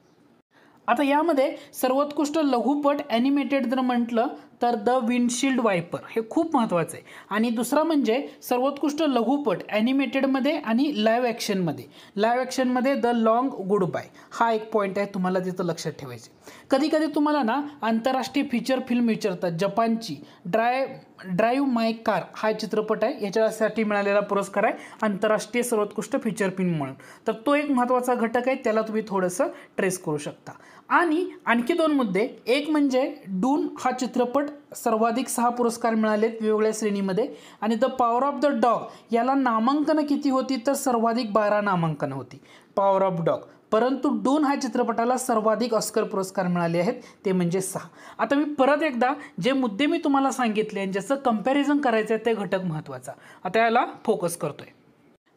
आता यामध्ये सर्वोत्कृष्ट लघुपट ॲनिमेटेड जर म्हटलं तर द विंडशील्ड वायपर, हे खूप महत्त्वाचं आहे. आणि दुसरा म्हणजे सर्वोत्कृष्ट लघुपट ॲनिमेटेडमध्ये आणि लाईव्ह ॲक्शनमध्ये द लॉंग गुड बाय. हा एक पॉईंट आहे, तुम्हाला तिथं लक्षात ठेवायचे. कधी कधी तुम्हाला ना आंतरराष्ट्रीय फीचर फिल्म विचारतात. जपानची ड्राईव्ह माय कार हा चित्रपट आहे, याच्यासाठी मिळालेला पुरस्कार आहे आंतरराष्ट्रीय सर्वोत्कृष्ट फीचर फिल्म म्हणून. तर तो एक महत्त्वाचा घटक आहे, त्याला तुम्ही थोडंसं ट्रेस करू शकता. आणि आणखी 2 मुद्दे, एक म्हणजे डून हा चित्रपट सर्वाधिक 6 पुरस्कार मिळालेत वेगवेगळ्या श्रेणीमध्ये, आणि the power of the dog याला नामांकनं किती होती, तर सर्वाधिक 12 नामांकनं होती पॉवर ऑफ डॉग. परंतु डून ह्या चित्रपटाला सर्वाधिक ऑस्कर पुरस्कार मिळाले आहेत, ते म्हणजे 6. आता मी परत एकदा जे मुद्दे मी तुम्हाला सांगितले आणि ज्याचं कंपॅरिझन करायचं आहे ते घटक महत्त्वाचा. आता याला फोकस करतोय.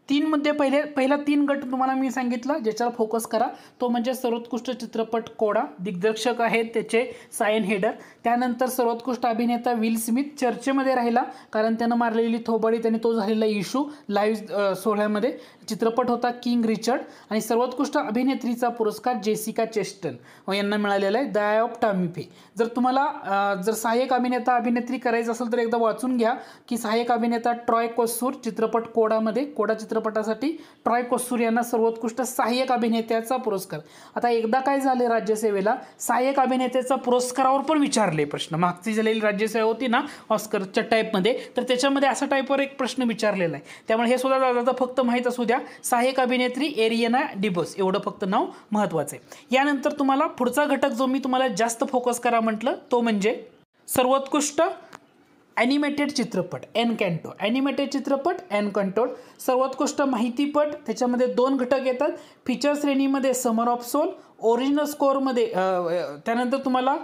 3 मुद्दे, पहिला 3 गट तुम्हाला मी सांगितला ज्याच्यावर फोकस करा, तो म्हणजे सर्वोत्कृष्ट चित्रपट कोडा, दिग्दर्शक आहेत त्याचे सायन हेडर. त्यानंतर सर्वोत्कृष्ट अभिनेता विल स्मिथ चर्चेमध्ये राहिला, कारण त्यानं मारलेली थोबाडी त्याने तो झालेला इशू लाईव्ह सोहळ्यामध्ये. चित्रपट होता किंग रिचर्ड. आणि सर्वोत्कृष्ट अभिनेत्रीचा पुरस्कार जेसिका चेस्टन यांना मिळालेला आहे, द आय ऑफ टॉमी फे. जर तुम्हाला जर सहाय्यक अभिनेता अभिनेत्री करायचं असेल तर एकदा वाचून घ्या की सहाय्यक अभिनेता ट्रॉय कोस्सूर, चित्रपट कोडामध्ये, कोडा चित्रपटासाठी ट्रॉय कोस्सूर यांना सर्वोत्कृष्ट सहाय्यक अभिनेत्याचा पुरस्कार. आता एकदा काय झाले राज्यसेवेला, सहाय्यक अभिनेत्याचा पुरस्कारावर पण विचारले प्रश्न. मागची झालेली राज्यसेवा होती ना ऑस्करच्या टाईपमध्ये, तर त्याच्यामध्ये असा टाईपवर एक प्रश्न विचारलेला आहे. त्यामुळे हे सुद्धा दादा फक्त माहीत असू द्या, सहाय्यक अभिनेत्री एरियाना डिबोस, एवढं फक्त नाव महत्त्वाचं आहे. यानंतर तुम्हाला पुढचा घटक जो मी तुम्हाला जास्त फोकस करा म्हटलं तो म्हणजे सर्वोत्कृष्ट ॲनिमेटेड चित्रपट एनकॅन्टो. ॲनिमेटेड चित्रपट एनकॅन्टो. सर्वोत्कृष्ट माहितीपट, त्याच्यामध्ये 2 घटक येतात. फीचर श्रेणीमध्ये समर ऑफ सोल, ओरिजिनल स्कोअरमध्ये, त्यानंतर तुम्हाला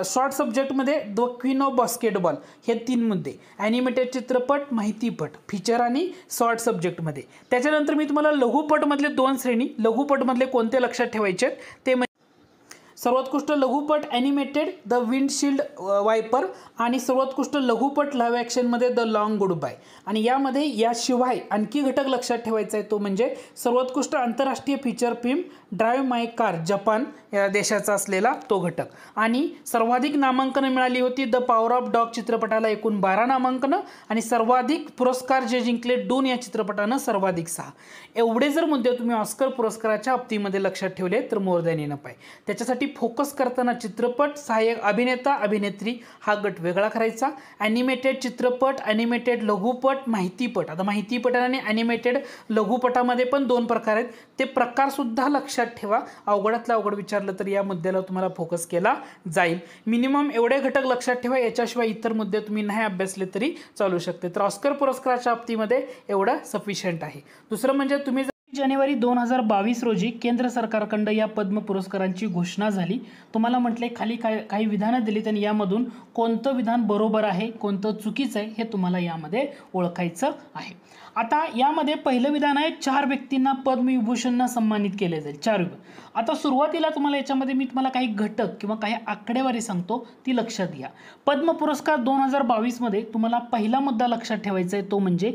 शॉर्ट सब्जेक्टमध्ये द क्वीन ऑफ बास्केटबॉल. हे 3 मुद्दे, ॲनिमेटेड चित्रपट, माहितीपट, फीचर आणि शॉर्ट सब्जेक्टमध्ये. त्याच्यानंतर मी तुम्हाला लघुपटमधले 2 श्रेणी, लघुपटमधले कोणते लक्षात ठेवायचे आहेत ते सर्वोत्कृष्ट लघुपट ॲनिमेटेड द विंडशील्ड वायपर, आणि सर्वोत्कृष्ट लघुपट लाईव्ह ॲक्शनमध्ये द लॉंग गुड बाय. आणि यामध्ये याशिवाय आणखी घटक लक्षात ठेवायचा आहे, तो म्हणजे सर्वोत्कृष्ट आंतरराष्ट्रीय फीचर फिल्म ड्राईव्ह माय कार, जपान या देशाचा असलेला तो घटक. आणि सर्वाधिक नामांकनं मिळाली होती द पॉवर ऑफ डॉग चित्रपटाला, एकूण 12 नामांकनं. आणि सर्वाधिक पुरस्कार जे जिंकले डून या चित्रपटानं सर्वाधिक 6. एवढे जर मुद्दे तुम्ही ऑस्कर पुरस्काराच्या बाबतीमध्ये लक्षात ठेवले तर मोर दॅन इनफ आहे. त्याच्यासाठी फोकस करताना चित्रपट, सहाय्यक अभिनेता अभिनेत्री हा गट वेगळा करायचा. ॲनिमेटेड चित्रपट, ॲनिमेटेड लघुपट, माहितीपट. आता माहितीपट आणि ॲनिमेटेड लघुपटामध्ये पण 2 प्रकार आहेत, ते प्रकारसुद्धा लक्षात ठेवा. अवघडातलं अवघड विचारलं तर या मुद्द्याला तुम्हाला फोकस केला जाईल. मिनिमम एवढे घटक लक्षात ठेवा, याच्याशिवाय इतर मुद्दे तुम्ही नाही अभ्यासले तरी चालू शकते. तर ऑस्कर पुरस्काराच्या बाबतीमध्ये एवढं सफिशियंट आहे. दुसरं म्हणजे तुम्ही जानेवारी 2022 रोजी केंद्र सरकारकडं या पद्म पुरस्कारांची घोषणा झाली. तुम्हाला म्हटले खाली काही विधानं दिली आणि यामधून कोणतं विधान बरोबर आहे, कोणतं चुकीचं आहे हे तुम्हाला यामध्ये ओळखायचं आहे. आता यामध्ये पहिलं विधान आहे 4 व्यक्तींना पद्मविभूषणनं सन्मानित केले जाईल. 4. आता सुरुवातीला तुम्हाला याच्यामध्ये मी तुम्हाला काही घटक किंवा काही आकडेवारी सांगतो, ती लक्षात घ्या. पद्म पुरस्कार 2022 मध्ये तुम्हाला पहिला मुद्दा लक्षात ठेवायचा आहे, तो म्हणजे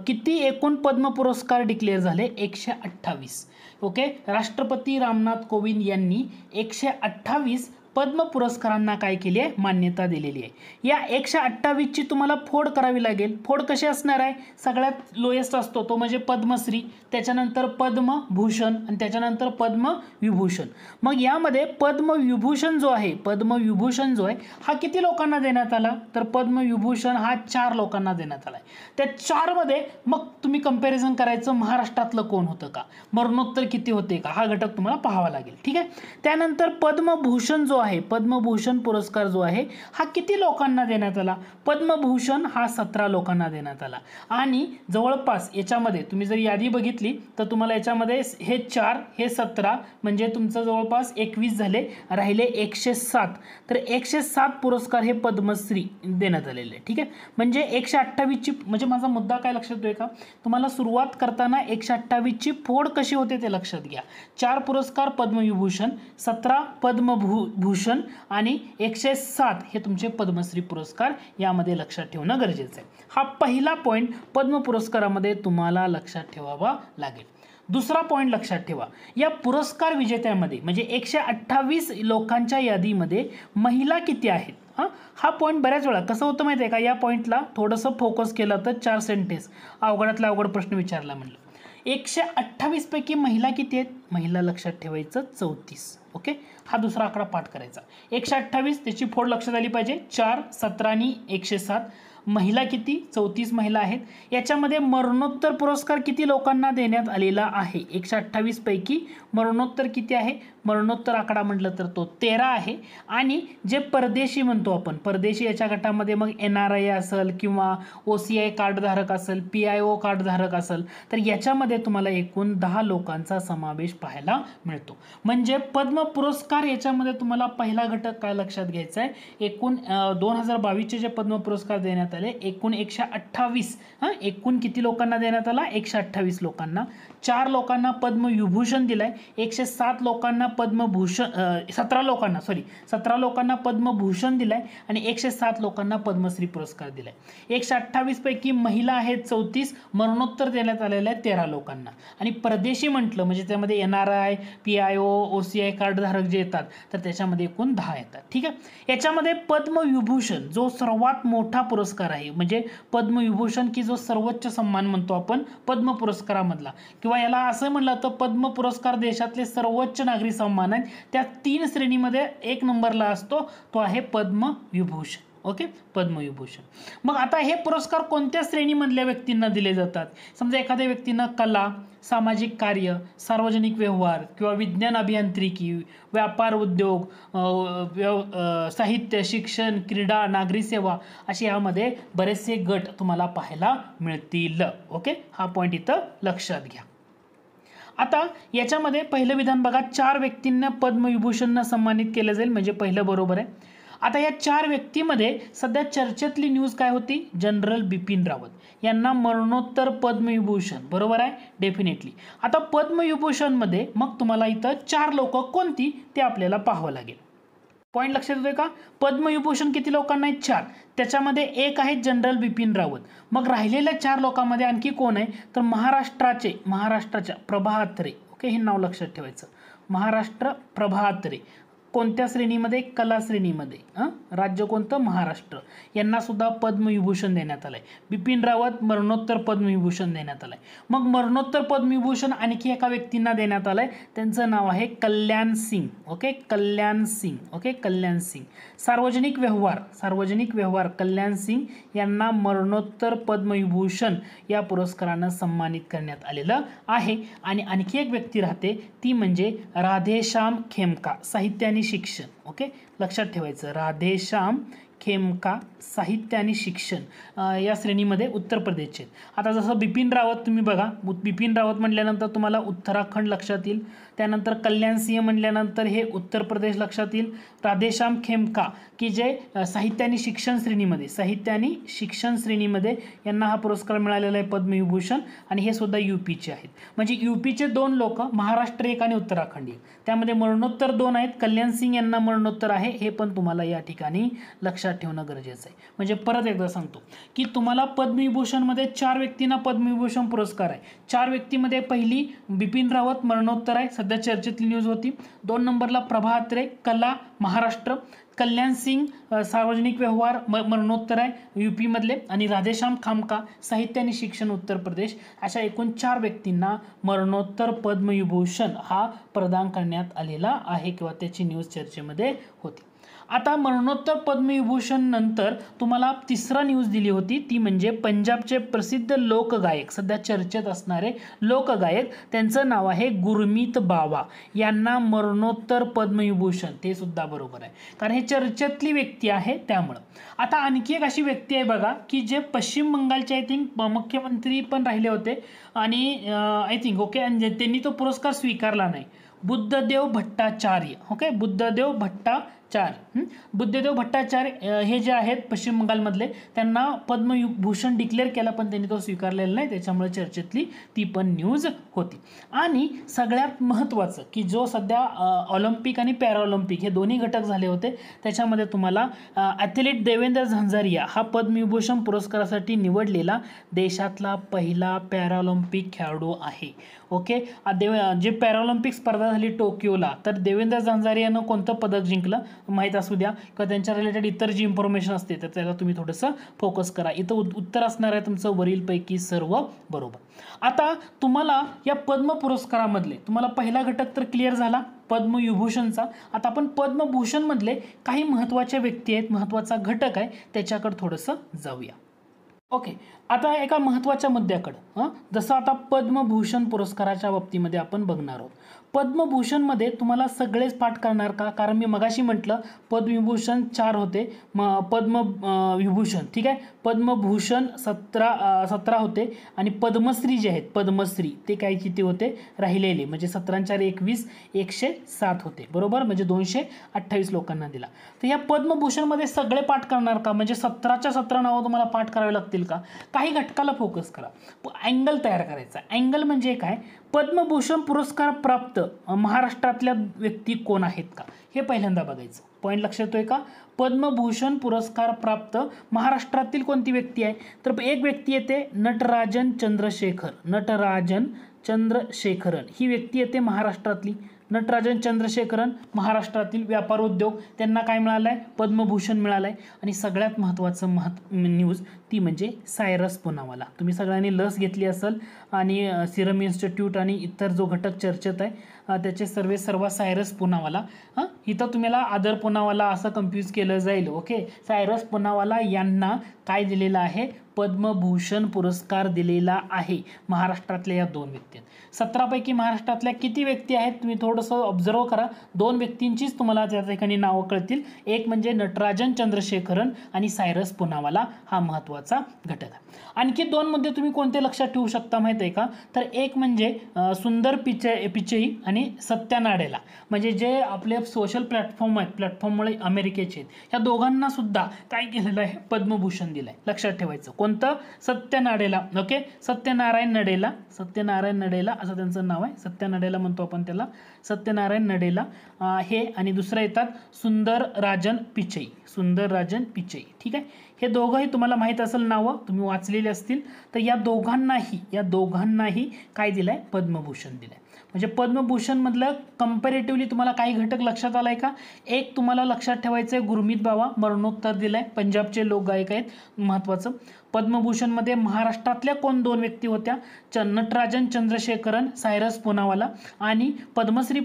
किती एकूण पद्म पुरस्कार डिक्लेअर झाले? 128. ओके. राष्ट्रपती रामनाथ कोविंद यांनी 128 पद्म पुरस्कारांना काय केली आहे? मान्यता दिलेली आहे. या 128 ची तुम्हाला फोड करावी लागेल. फोड कशी असणार आहे? सगळ्यात लोएस्ट असतो तो म्हणजे पद्मश्री, त्याच्यानंतर पद्मभूषण आणि त्याच्यानंतर पद्मविभूषण. मग यामध्ये पद्मविभूषण जो आहे, पद्मविभूषण जो आहे हा किती लोकांना देण्यात आला? तर पद्मविभूषण हा 4 लोकांना देण्यात आला आहे. त्या 4 मध्ये मग तुम्ही कंपॅरिझन करायचं, महाराष्ट्रातलं कोण होतं का, मरणोत्तर किती होते का, हा घटक तुम्हाला पाहावा लागेल. ठीक आहे. त्यानंतर पद्मभूषण जो आहे, पद्मभूषण पुरस्कार जो आहे हा किती लोकांना देण्यात आला? पद्मभूषण हा 17 लोकांना देण्यात आला. आणि जवळपास याच्यामध्ये तुम्ही जर यादी बघितली तर तुम्हाला याच्यामध्ये हे 4 हे 17 म्हणजे तुमचं जवळपास 21 झाले, राहिले 107. तर 107 पुरस्कार हे पद्मश्री देण्यात आलेले. ठीक आहे. म्हणजे 128 ची म्हणजे माझा मुद्दा काय लक्षात येतोय का? तुम्हाला सुरुवात करताना 128 ची फोड कशी होते ते लक्षात घ्या. 4 पुरस्कार पद्मविभूषण, 17 पद्मभूषण आणि 107 हे तुमचे पद्मश्री पुरस्कार यामध्ये लक्षात ठेवणं गरजेचं आहे. हा पहिला पॉइंट पद्म पुरस्कारामध्ये तुम्हाला लक्षात ठेवावा लागेल. दुसरा पॉइंट लक्षात ठेवा, या पुरस्कार विजेत्यामध्ये म्हणजे 128 लोकांच्या यादीमध्ये महिला किती आहेत? हा पॉइंट बऱ्याच वेळा कसं होतं माहिती आहे का? या पॉइंटला थोडंसं फोकस केलं तर 4 सेंटेन्स अवघडातला अवघड प्रश्न विचारला म्हणलं. 128 पैकी महिला किती आहेत? महिला लक्षात ठेवायचं 34. ओके. हा दुसरा आकडा पाठ करायचा. 128 त्याची फोड लक्षात आली पाहिजे. 4, 17 आणि 107. महिला किती? 34 महिला आहेत. याच्यामध्ये मरणोत्तर पुरस्कार किती लोकांना देण्यात आलेला आहे? 128 पैकी मरणोत्तर किती आहे? मरणोत्तर आकडा म्हटलं तर तो 13 आहे. आणि जे परदेशी म्हणतो आपण, परदेशी याच्या गटामध्ये मग NRI असेल किंवा OCI कार्डधारक असेल, PIO कार्डधारक असेल, तर याच्यामध्ये तुम्हाला एकूण 10 लोकांचा समावेश पाहायला मिळतो. म्हणजे पद्म पुरस्कार याच्यामध्ये तुम्हाला पहिला घटक काय लक्षात घ्यायचा आहे? एकूण 2022 चे जे पद्म पुरस्कार देण्यात आले, एकूण 128. एकूण किती लोकांना देण्यात आला? 128 लोकांना. 4 लोकांना पद्मविभूषण दिलाय, 107 लोकांना पद्मभूषण 17 लोकांना पद्मभूषण दिलाय आणि 107 लोकांना पद्मश्री पुरस्कार दिलाय. 128 पैकी महिला आहेत 34, मरणोत्तर देण्यात आलेले आहे 13 लोकांना. आणि परदेशी म्हटलं म्हणजे त्यामध्ये NRI, PIO, OCI कार्डधारक जे येतात तर त्याच्यामध्ये एकूण 10 येतात. ठीक आहे. याच्यामध्ये पद्मविभूषण जो सर्वात मोठा पुरस्कार आहे, म्हणजे पद्मविभूषण की जो सर्वोच्च सन्मान म्हणतो आपण पद्म पुरस्कारामधला, किंवा याला असं म्हणलं तर पद्म पुरस्कार देशातले सर्वोच्च नागरी सन्मान आहेत, त्या 3 श्रेणीमध्ये 1 नंबरला असतो, तो आहे पद्मविभूषण. ओके. पद्मविभूषण. मग आता हे पुरस्कार कोणत्या श्रेणीमधल्या व्यक्तींना दिले जातात? समजा एखाद्या व्यक्तींना कला, सामाजिक कार्य, सार्वजनिक व्यवहार किंवा विज्ञान अभियांत्रिकी, व्यापार उद्योग, साहित्य, शिक्षण, क्रीडा, नागरी सेवा असे यामध्ये बरेचसे गट तुम्हाला पाहायला मिळतील. ओके. हा पॉइंट इथं लक्षात घ्या. आता याच्यामध्ये पहिलं विधान बघा, 4 व्यक्तींना पद्मविभूषणनं सन्मानित केलं जाईल, म्हणजे पहिलं बरोबर आहे. आता या 4 व्यक्तीमध्ये सध्या चर्चेतली न्यूज काय होती? जनरल बिपिन रावत यांना मरणोत्तर पद्मविभूषण. बरोबर आहे, डेफिनेटली. आता पद्मविभूषण मध्ये मग तुम्हाला इथं 4 लोक कोणती ते आपल्याला पाहावं लागेल. पॉइंट लक्षात येतोय का? पद्मविभूषण किती लोकांना आहेत? 4. त्याच्यामध्ये एक आहे जनरल बिपिन रावत. मग राहिलेल्या 4 लोकांमध्ये आणखी कोण आहे? तर महाराष्ट्राच्या प्रभा अत्रे. ओके. हे नाव लक्षात ठेवायचं. महाराष्ट्र प्रभा अत्रे. कोणत्या श्रेणीमध्ये? कला श्रेणीमध्ये. राज्य कोणतं? महाराष्ट्र. यांना सुद्धा पद्मविभूषण देण्यात आलंय. बिपिन रावत मरणोत्तर पद्मविभूषण देण्यात आलंय. मग मरणोत्तर पद्मविभूषण आणखी एका व्यक्तींना देण्यात आलंय, त्यांचं नाव आहे कल्याण सिंग. ओके, कल्याण सिंग. ओके, कल्याण सिंग. सार्वजनिक व्यवहार कल्याण सिंग यांना मरणोत्तर पद्मविभूषण या पुरस्कारानं सन्मानित करण्यात आलेलं आहे. आणि आणखी एक व्यक्ती राहते, ती म्हणजे राधेश्याम खेमका, साहित्य आणि शिक्षण. ओके, लक्षात ठेवायचं, राधेश्याम खेमका, साहित्य आणि शिक्षण या श्रेणीमध्ये उत्तर प्रदेशचे. आता जसं बिपिन रावत तुम्ही बघा, बिपिन रावत म्हटल्यानंतर तुम्हाला उत्तराखंड लक्षात येईल. त्यानंतर कल्याण सिंह म्हटल्यानंतर हे उत्तर प्रदेश लक्षात येईल. राधेश्याम खेमका की जे साहित्य आणि शिक्षण श्रेणीमध्ये यांना हा पुरस्कार मिळालेला आहे पद्मविभूषण, आणि हे सुद्धा यूपीचे आहेत. म्हणजे यूपीचे 2 लोक, महाराष्ट्र एक आणि उत्तराखंड एक, त्यामध्ये मरणोत्तर 2 आहेत. कल्याण सिंग यांना मरणोत्तर आहे, हे पण तुम्हाला या ठिकाणी लक्षात ठेवणं गरजेचं आहे. म्हणजे परत एकदा सांगतो की तुम्हाला पद्मविभूषणमध्ये 4 व्यक्तींना पद्मविभूषण पुरस्कार आहे. 4 व्यक्तीमध्ये पहिली बिपिन रावत मरणोत्तर आहे, सध्या चर्चेतली न्यूज होती. 2 नंबरला प्रभा अत्रे, कला महाराष्ट्र. कल्याण सिंग सार्वजनिक व्यवहार मरणोत्तर आहे यूपी मधले, आणि राधेश्याम खामका साहित्य आणि शिक्षण उत्तर प्रदेश. अशा एकूण 4 व्यक्तींना मरणोत्तर पद्मविभूषण हा प्रदान करण्यात आलेला आहे किंवा त्याची न्यूज चर्चेमध्ये होती. आता मरणोत्तर पद्मविभूषण नंतर तुम्हाला तिसरा न्यूज दिली होती, ती म्हणजे पंजाबचे प्रसिद्ध लोकगायक, सध्या चर्चेत असणारे लोकगायक, त्यांचं नाव आहे गुरमीत बावा, यांना मरणोत्तर पद्मविभूषण. ते सुद्धा बरोबर आहे, कारण हे चर्चेतली व्यक्ती आहे त्यामुळं. आता आणखी एक अशी व्यक्ती आहे बघा, की जे पश्चिम बंगालचे आय थिंक मुख्यमंत्री पण राहिले होते, आणि आय थिंक ओके, आणि त्यांनी तो पुरस्कार स्वीकारला नाही. बुद्धदेव भट्टाचार्य. ओके, बुद्धदेव भट्टाचार्य हे जे आहेत पश्चिम बंगालमधले, त्यांना पद्मविभूषण डिक्लेअर केला, पण त्यांनी तो स्वीकारलेला नाही, त्याच्यामुळे चर्चेतली ती पण न्यूज होती. आणि सगळ्यात महत्त्वाचं की जो सध्या ऑलिम्पिक आणि पॅराऑलिम्पिक हे दोन्ही घटक झाले होते, त्याच्यामध्ये तुम्हाला ॲथलीट देवेंद्र झांझरिया हा पद्मविभूषण पुरस्कारासाठी निवडलेला देशातला पहिला पॅराऑलिम्पिक खेळाडू आहे. ओके, जे पॅराऑलिम्पिक स्पर्धा झाली टोकियोला, तर देवेंद्र झांझरियानं कोणतं पदक जिंकलं माहीत असू द्या, किंवा त्यांच्या रिलेटेड इतर जी इन्फॉर्मेशन असते तर त्याला तुम्ही थोडंसं फोकस करा. इथं उत्तर असणार आहे तुमचं वरीलपैकी सर्व बरोबर. आता तुम्हाला या पद्म पुरस्कारामधले तुम्हाला पहिला घटक तर क्लिअर झाला पद्मविभूषणचा. आता आपण पद्मभूषण मधले काही महत्त्वाच्या व्यक्ती आहेत, महत्त्वाचा घटक आहे, त्याच्याकडे थोडंसं जाऊया. ओके, आता एका महत्त्वाच्या मुद्द्याकडं, जसं आता पद्मभूषण पुरस्काराच्या बाबतीमध्ये आपण बघणार आहोत. पद्मभूषणमध्ये तुम्हाला सगळेच पाठ करणार का? कारण मी मगाशी म्हटलं पद्मविभूषण 4 होते, पद्मविभूषण ठीक आहे, पद्मभूषण 17 होते, आणि पद्मश्री जे आहेत पद्मश्री ते काही किती होते राहिलेले, म्हणजे 17 × 4 = 21, 107 होते बरोबर, म्हणजे 228 लोकांना दिला. तर या पद्मभूषणमध्ये सगळे पाठ करणार का? म्हणजे 17च्या 17 नावं तुम्हाला पाठ करावे लागतील का? काही घटकाला फोकस करा, अँगल तयार करायचा. अँगल म्हणजे काय? पद्मभूषण पुरस्कार प्राप्त महाराष्ट्रातल्या व्यक्ती कोण आहेत का, हे पहिल्यांदा बघायचं. पॉईंट लक्षात येतोय का? पद्मभूषण पुरस्कार प्राप्त महाराष्ट्रातील कोणती व्यक्ती आहे? तर एक व्यक्ती येते नटराजन चंद्रशेखरन ही व्यक्ती येते महाराष्ट्रातली. नटराजन चंद्रशेखरन महाराष्ट्रातील व्यापार उद्योग, त्यांना काय मिळालं आहे? पद्मभूषण मिळालं आहे. आणि सगळ्यात महत्त्वाचं न्यूज ती म्हणजे सायरस पुनावाला. तुम्ही सगळ्यांनी लस घेतली असेल, आणि सिरम इन्स्टिट्यूट आणि इतर जो घटक चर्चेत आहे त्याचे सर्व सायरस पुनावाला. इथं तुम्हाला आदर पुनावाला असं कन्फ्यूज केलं जाईल. ओके, सायरस पुनावाला यांना काय दिलेलं आहे? पद्मभूषण पुरस्कार दिलेला आहे. महाराष्ट्रातल्या या 2 व्यक्ती आहेत. 17 पैकी महाराष्ट्रातल्या किती व्यक्ती आहेत तुम्ही थोडंसं ऑब्झर्व करा. 2 व्यक्तींचीच तुम्हाला त्या ठिकाणी नावं कळतील. एक म्हणजे नटराजन चंद्रशेखरन आणि सायरस पुनावाला, हा महत्त्वाचा घटक आहे. आणखी 2 मुद्दे तुम्ही कोणते लक्षात ठेवू शकता माहित आहे का? तर एक म्हणजे सुंदर पिचई आणि सत्या नाडेला, म्हणजे जे आपले सोशल प्लॅटफॉर्म आहेत, प्लॅटफॉर्ममुळे अमेरिकेचे आहेत, ह्या दोघांना सुद्धा काय केलेलं आहे? पद्मभूषण दिलं आहे. लक्षात ठेवायचं. कोणतं? सत्या नाडेला. ओके, सत्यनारायण नडेला असं त्यांचं नाव आहे. सत्या नाडेला म्हणतो आपण त्याला, सत्यनारायण नडेला हे. आणि दुसरं येतात सुंदरराजन पिचई. ठीक आहे, हे दोघंही तुम्हाला माहीत असेल नावं, तुम्ही वाचलेली असतील. तर या दोघांनाही काय दिलंय? पद्मभूषण दिलंय. म्हणजे पद्मभूषणमधलं कंपॅरेटिव्हली तुम्हाला काही घटक लक्षात आलाय का? एक तुम्हाला लक्षात ठेवायचं आहे, गुरमीत बावा मरणोत्तर दिलंय, पंजाबचे लोकगायक आहेत महत्त्वाचं. पद्मभूषणमध्ये महाराष्ट्रातल्या कोण 2 व्यक्ती होत्या? नटराजन चंद्रशेखरन, सायरस पुनावाला. आणि पद्मश्री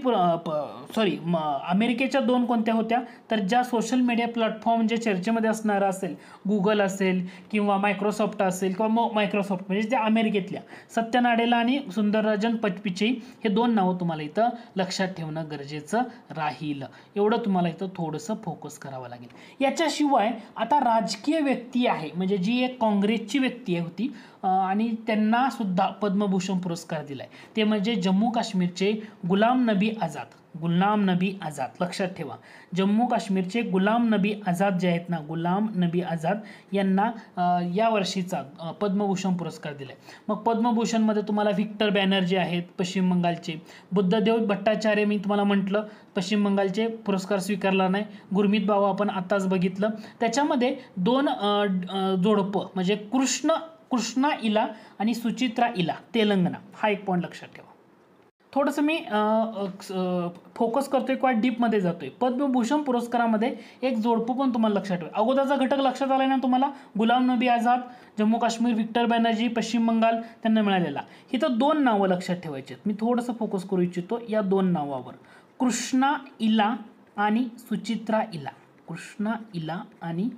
अमेरिकेच्या 2 कोणत्या होत्या? तर ज्या सोशल मीडिया प्लॅटफॉर्म जे चर्चेमध्ये असणारा असेल, गुगल असेल किंवा मायक्रोसॉफ्ट असेल किंवा मायक्रोसॉफ्ट म्हणजे त्या अमेरिकेतल्या, सत्य नाडेला आणि सुंदरराजन पिचई, हे 2 नावं तुम्हाला इथं लक्षात ठेवणं गरजेचं राहील. एवढं तुम्हाला इथं थोडंसं फोकस करावं लागेल. याच्याशिवाय आता राजकीय व्यक्ती आहे, म्हणजे जी एक काँग्रेसची व्यक्ती होती आणि त्यांना सुद्धा पद्मभूषण पुरस्कार दिलाय, ते म्हणजे जम्मू काश्मीरचे गुलाम नबी आझाद. गुलाम नबी आझाद लक्षात ठेवा, जम्मू काश्मीरचे गुलाम नबी आझाद जे आहेत ना, गुलाम नबी आझाद यांना या वर्षीचा पद्मभूषण पुरस्कार दिलाय. मग पद्मभूषणमध्ये तुम्हाला व्हिक्टर बॅनर्जी आहेत पश्चिम बंगालचे, बुद्धदेव भट्टाचार्य मी तुम्हाला म्हटलं पश्चिम बंगालचे पुरस्कार स्वीकारला नाही, गुरमीत बावा आपण आताच बघितलं. त्याच्यामध्ये 2 जोडपं म्हणजे कृष्णा इला आणि सुचित्रा इला तेलंगणा, हा एक पॉईंट लक्षात ठेवा. थोडंसं मी फोकस करतोय किंवा डीपमध्ये जातोय. पद्मभूषण पुरस्कारामध्ये एक जोडपं पण तुम्हाला लक्षात ठेवा. अगोदरचा घटक लक्षात आलाय ना तुम्हाला, गुलाम नबी आझाद जम्मू काश्मीर, व्हिक्टर बॅनर्जी पश्चिम बंगाल त्यांना मिळालेला. इथं 2 नावं लक्षात ठेवायची आहेत. मी थोडंसं फोकस करू इच्छितो या 2 नावावर, कृष्णा इला आणि सुचित्रा इला. कृष्णा इला आणि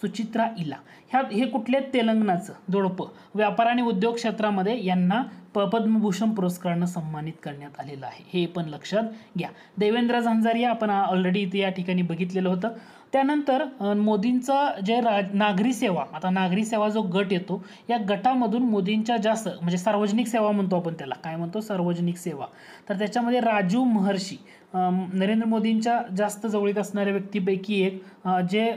सुचित्रा इला हे कुठले? तेलंगणाचं जोडपं. व्यापार आणि उद्योग क्षेत्रामध्ये यांना पद्मभूषण पुरस्कारानं सन्मानित करण्यात आलेलं आहे, हे पण लक्षात घ्या. देवेंद्र झांझरिया आपण ऑलरेडी इथे या ठिकाणी बघितलेलं होतं. त्यानंतर मोदींचं जे नागरी सेवा, आता नागरी सेवा जो गट येतो, या गटामधून मोदींच्या जास्त म्हणजे सार्वजनिक सेवा म्हणतो आपण त्याला, काय म्हणतो? सार्वजनिक सेवा. तर त्याच्यामध्ये राजीव महर्षी, नरेंद्र मोदींच्या जास्त जवळीक असणाऱ्या व्यक्तीपैकी एक, जे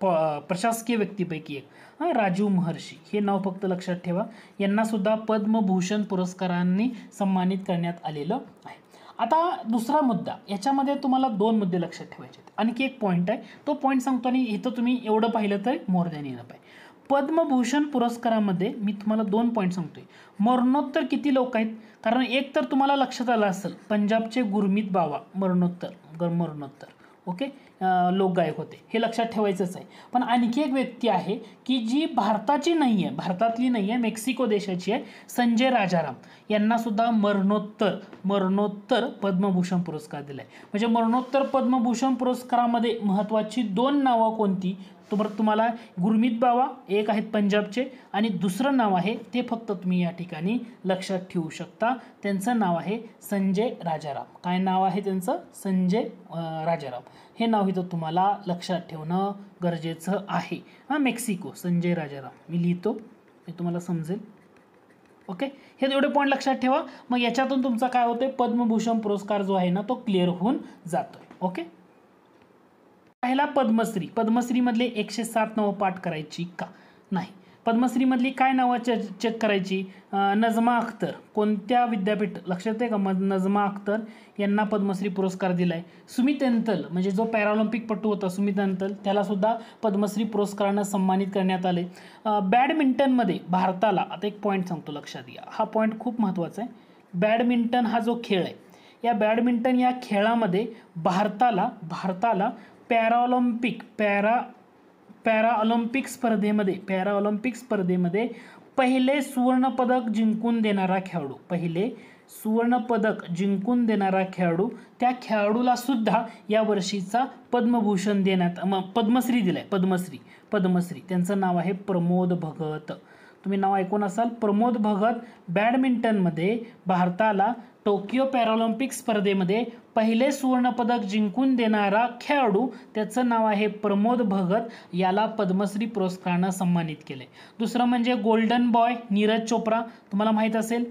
प्रशासकीय व्यक्तीपैकी एक, राजीव महर्षी हे नाव फक्त लक्षात ठेवा. यांना सुद्धा पद्मभूषण पुरस्कारांनी सन्मानित करण्यात आलेलं आहे. आता दुसरा मुद्दा, याच्यामध्ये तुम्हाला 2 मुद्दे लक्षात ठेवायचे आहेत. आणखी एक पॉईंट आहे, तो पॉईंट सांगतो आणि इथं तुम्ही एवढं पाहिलं तर मोर दॅन इनफ आहे. पद्मभूषण पुरस्कारामध्ये मी तुम्हाला 2 पॉईंट सांगतोय. मरणोत्तर किती लोक आहेत? कारण एक तर तुम्हाला लक्षात आलं असेल, पंजाबचे गुरमीत बावा मरणोत्तर ओके लोकगायक होते, हे लक्षात ठेवायचंच आहे. पण आणखी एक व्यक्ती आहे की जी भारताची नाही आहे, भारतातली नाही आहे, मेक्सिको देशाची आहे, संजय राजाराम. यांना सुद्धा मरणोत्तर पद्मभूषण पुरस्कार दिलाय. म्हणजे मरणोत्तर पद्मभूषण पुरस्कारामध्ये महत्त्वाची 2 नावं कोणती? तुम्हाला गुरमीत बावा एक आहेत पंजाबचे आणि दुसरं नाव आहे ते फक्त तुम्ही या ठिकाणी लक्षात ठेवू शकता, त्यांचं नाव आहे संजय राजाराम. काय नाव आहे त्यांचं? संजय राजाराम. हे नाव इथं तुम्हाला लक्षात ठेवणं गरजेचं आहे. मेक्सिको संजय राजाराम मी लिहितो, हे तुम्हाला समजेल. ओके, हे एवढे पॉईंट लक्षात ठेवा. मग याच्यातून तुमचा काय होतोय? पद्मभूषण पुरस्कार जो आहे ना तो क्लिअर होऊन जातोय. ओके, पहिला पद्मश्री मधले 107 नावं पाठ करायची का? नाही. पद्मश्रीमधली काय नावं चेक करायची? नजमा अख्तर कोणत्या विद्यापीठ लक्षात आहे का? नजमा अख्तर यांना पद्मश्री पुरस्कार दिलाय. सुमित अंतल म्हणजे जो पॅराऑलिम्पिक पटू होता सुमित अंतल, त्याला सुद्धा पद्मश्री पुरस्कारानं सन्मानित करण्यात आले. बॅडमिंटनमध्ये भारताला, आता एक पॉईंट सांगतो लक्षात घ्या, हा पॉईंट खूप महत्त्वाचा आहे. बॅडमिंटन हा जो खेळ आहे, या बॅडमिंटन या खेळामध्ये भारताला पॅराऑलिम्पिक स्पर्धेमध्ये पहिले सुवर्णपदक जिंकून देणारा खेळाडू, त्या खेळाडूला सुद्धा या वर्षीचा पद्मभूषण पद्मश्री दिलाय. पद्मश्री त्यांचं नाव आहे प्रमोद भगत. तुम्ही नाव ऐकून असाल, प्रमोद भगत. बॅडमिंटनमध्ये भारताला टोकियो पॅराऑलिम्पिक स्पर्धेमध्ये पहिले सुवर्णपदक जिंकून देणारा खेळाडू, त्याचं नाव आहे प्रमोद भगत. याला पद्मश्री पुरस्कारानं सन्मानित केले. दुसरं म्हणजे गोल्डन बॉय नीरज चोप्रा, तुम्हाला माहीत असेल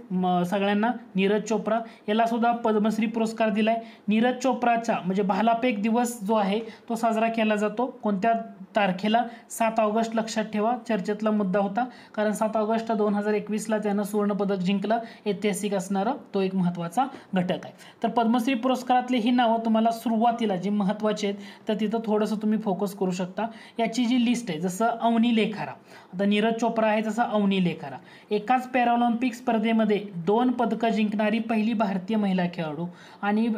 सगळ्यांना, नीरज चोप्रा याला सुद्धा पद्मश्री पुरस्कार दिलाय. नीरज चोप्राचा म्हणजे भालाफेक दिवस जो आहे तो साजरा केला जातो कोणत्या तारखेला 7 ऑगस्ट लक्षात ठेवा, चर्चेतला मुद्दा होता, कारण 7 ऑगस्ट 2021ला त्यानं सुवर्ण पदक जिंकलं, ऐतिहासिक असणारा तो एक महत्त्वाचा घटक आहे. तर पद्मश्री पुरस्कारातले ही नावं तुम्हाला सुरुवातीला जी महत्त्वाची आहेत तर तिथं थोडंसं तुम्ही फोकस करू शकता. याची जी लिस्ट आहे, जसं अवनी लेखारा, आता नीरज चोप्रा आहे तसं अवनी लेखारा, एकाच पॅराऑलिम्पिक स्पर्धेमध्ये 2 पदकं जिंकणारी पहिली भारतीय महिला खेळाडू आणि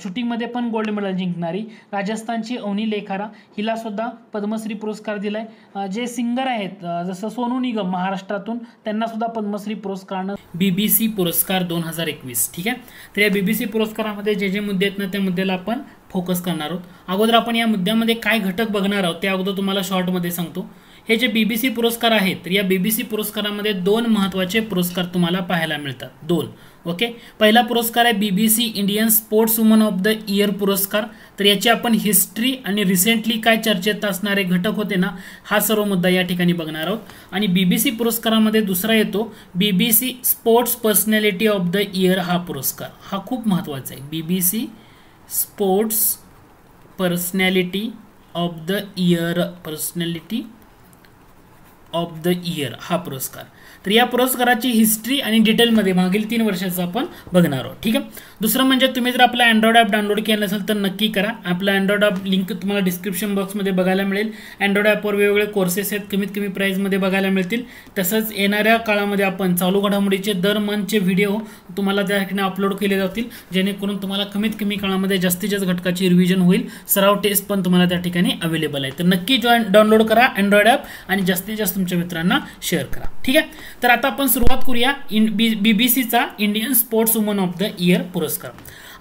शूटिंगमध्ये पण गोल्ड मेडल जिंकणारी राजस्थानची अवनी लेखारा, हिला सुद्धा पद्मश्री पुरस्कार दिलाय. जे सिंगर आहेत जसं सोनू निगम महाराष्ट्रातून, त्यांना सुद्धा पद्मश्री पुरस्कारानं BBC पुरस्कार 2021. ठीक आहे. तर या BBC पुरस्कारामध्ये जे जे मुद्दे आहेत ना त्या मुद्द्याला आपण फोकस करणार आहोत. अगोदर आपण या मुद्द्यामध्ये काय घटक बघणार आहोत ते अगोदर तुम्हाला शॉर्टमध्ये सांगतो. हे जे BBC पुरस्कार आहेत तर या BBC पुरस्कारामध्ये 2 महत्त्वाचे पुरस्कार तुम्हाला पाहायला मिळतात. 2. ओके. पहिला पुरस्कार आहे BBC Indian sportswoman of the year पुरस्कार. तर याची आपण हिस्ट्री आणि रिसेंटली काय चर्चेत असणारे घटक होते ना हा सर्व मुद्दा या ठिकाणी बघणार आहोत. आणि BBC पुरस्कारामध्ये दुसरा येतो BBC sports personality of the year हा पुरस्कार. हा खूप महत्त्वाचा आहे. BBC sports personality of the year हा पुरस्कार. तर या पुरस्काराची हिस्ट्री आणि डिटेलमध्ये मागील 3 वर्षाचं आपण बघणार आहोत. ठीक आहे. दुसरं म्हणजे तुम्ही जर आपला अँड्रॉइड ॲप डाउनलोड केलं नसेल तर नक्की करा. आपला अँड्रॉइड ॲप लिंक तुम्हाला डिस्क्रिप्शन बॉक्समध्ये बघायला मिळेल. अँड्रॉइड ॲपवर वेगवेगळे कोर्सेस आहेत, कमीत कमी प्राईजमध्ये बघायला मिळतील. तसंच येणाऱ्या काळामध्ये आपण चालू घडामोडीचे दर मंथचे व्हिडिओ तुम्हाला त्या ठिकाणी अपलोड केले जातील, जेणेकरून तुम्हाला कमीत कमी काळामध्ये जास्तीत जास्त घटकाची रिव्हिजन होईल. सराव टेस्ट पण तुम्हाला त्या ठिकाणी अवेलेबल आहे. तर नक्की डाउनलोड करा अँड्रॉइड ॲप आणि जास्तीत जास्त तुमच्या मित्रांना शेअर करा. ठीक आहे. तर आता आपण सुरुवात करूया BBCचा Indian sportswoman of the year पुरस्कार.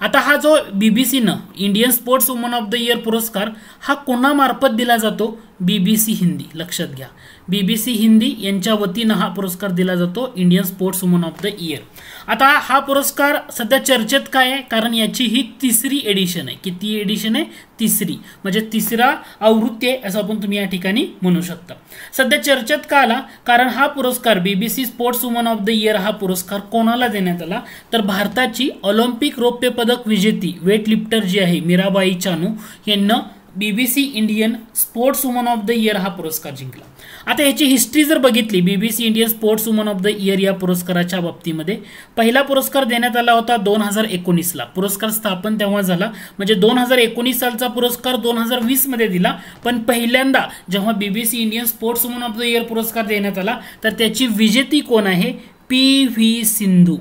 आता हा जो BBCनं Indian sportswoman of the year पुरस्कार हा कोणामार्फत दिला जातो? BBC हिंदी. लक्षात घ्या, BBC हिंदी यांच्या वतीनं हा पुरस्कार दिला जातो, Indian sportswoman of the year. आता हा पुरस्कार सध्या चर्चेत काय आहे? कारण याची ही 3री एडिशन आहे. किती एडिशन आहे? 3री, म्हणजे 3रा आवृत्ती आहे असं आपण तुम्ही या ठिकाणी म्हणू शकता. सध्या चर्चेत का आला? कारण हा पुरस्कार BBC sports woman of the year हा पुरस्कार कोणाला देण्यात आला? तर भारताची ऑलिम्पिक रौप्य पदक विजेती वेट लिफ्टर जी आहे मीराबाई चानू यांना BBC Indian sportswoman of the year हा पुरस्कार जिंकला. आता याची हिस्ट्री जर बघितली BBC Indian sportswoman of the year या पुरस्काराच्या बाबतीमध्ये पहिला पुरस्कार देण्यात आला होता 2019ला. पुरस्कार स्थापन तेव्हा झाला, म्हणजे 2019 सालचा पुरस्कार 2020 मध्ये दिला. पण पहिल्यांदा जेव्हा BBC Indian sportswoman of the year पुरस्कार देण्यात आला तर त्याची विजेती कोण आहे? PV Sindhu.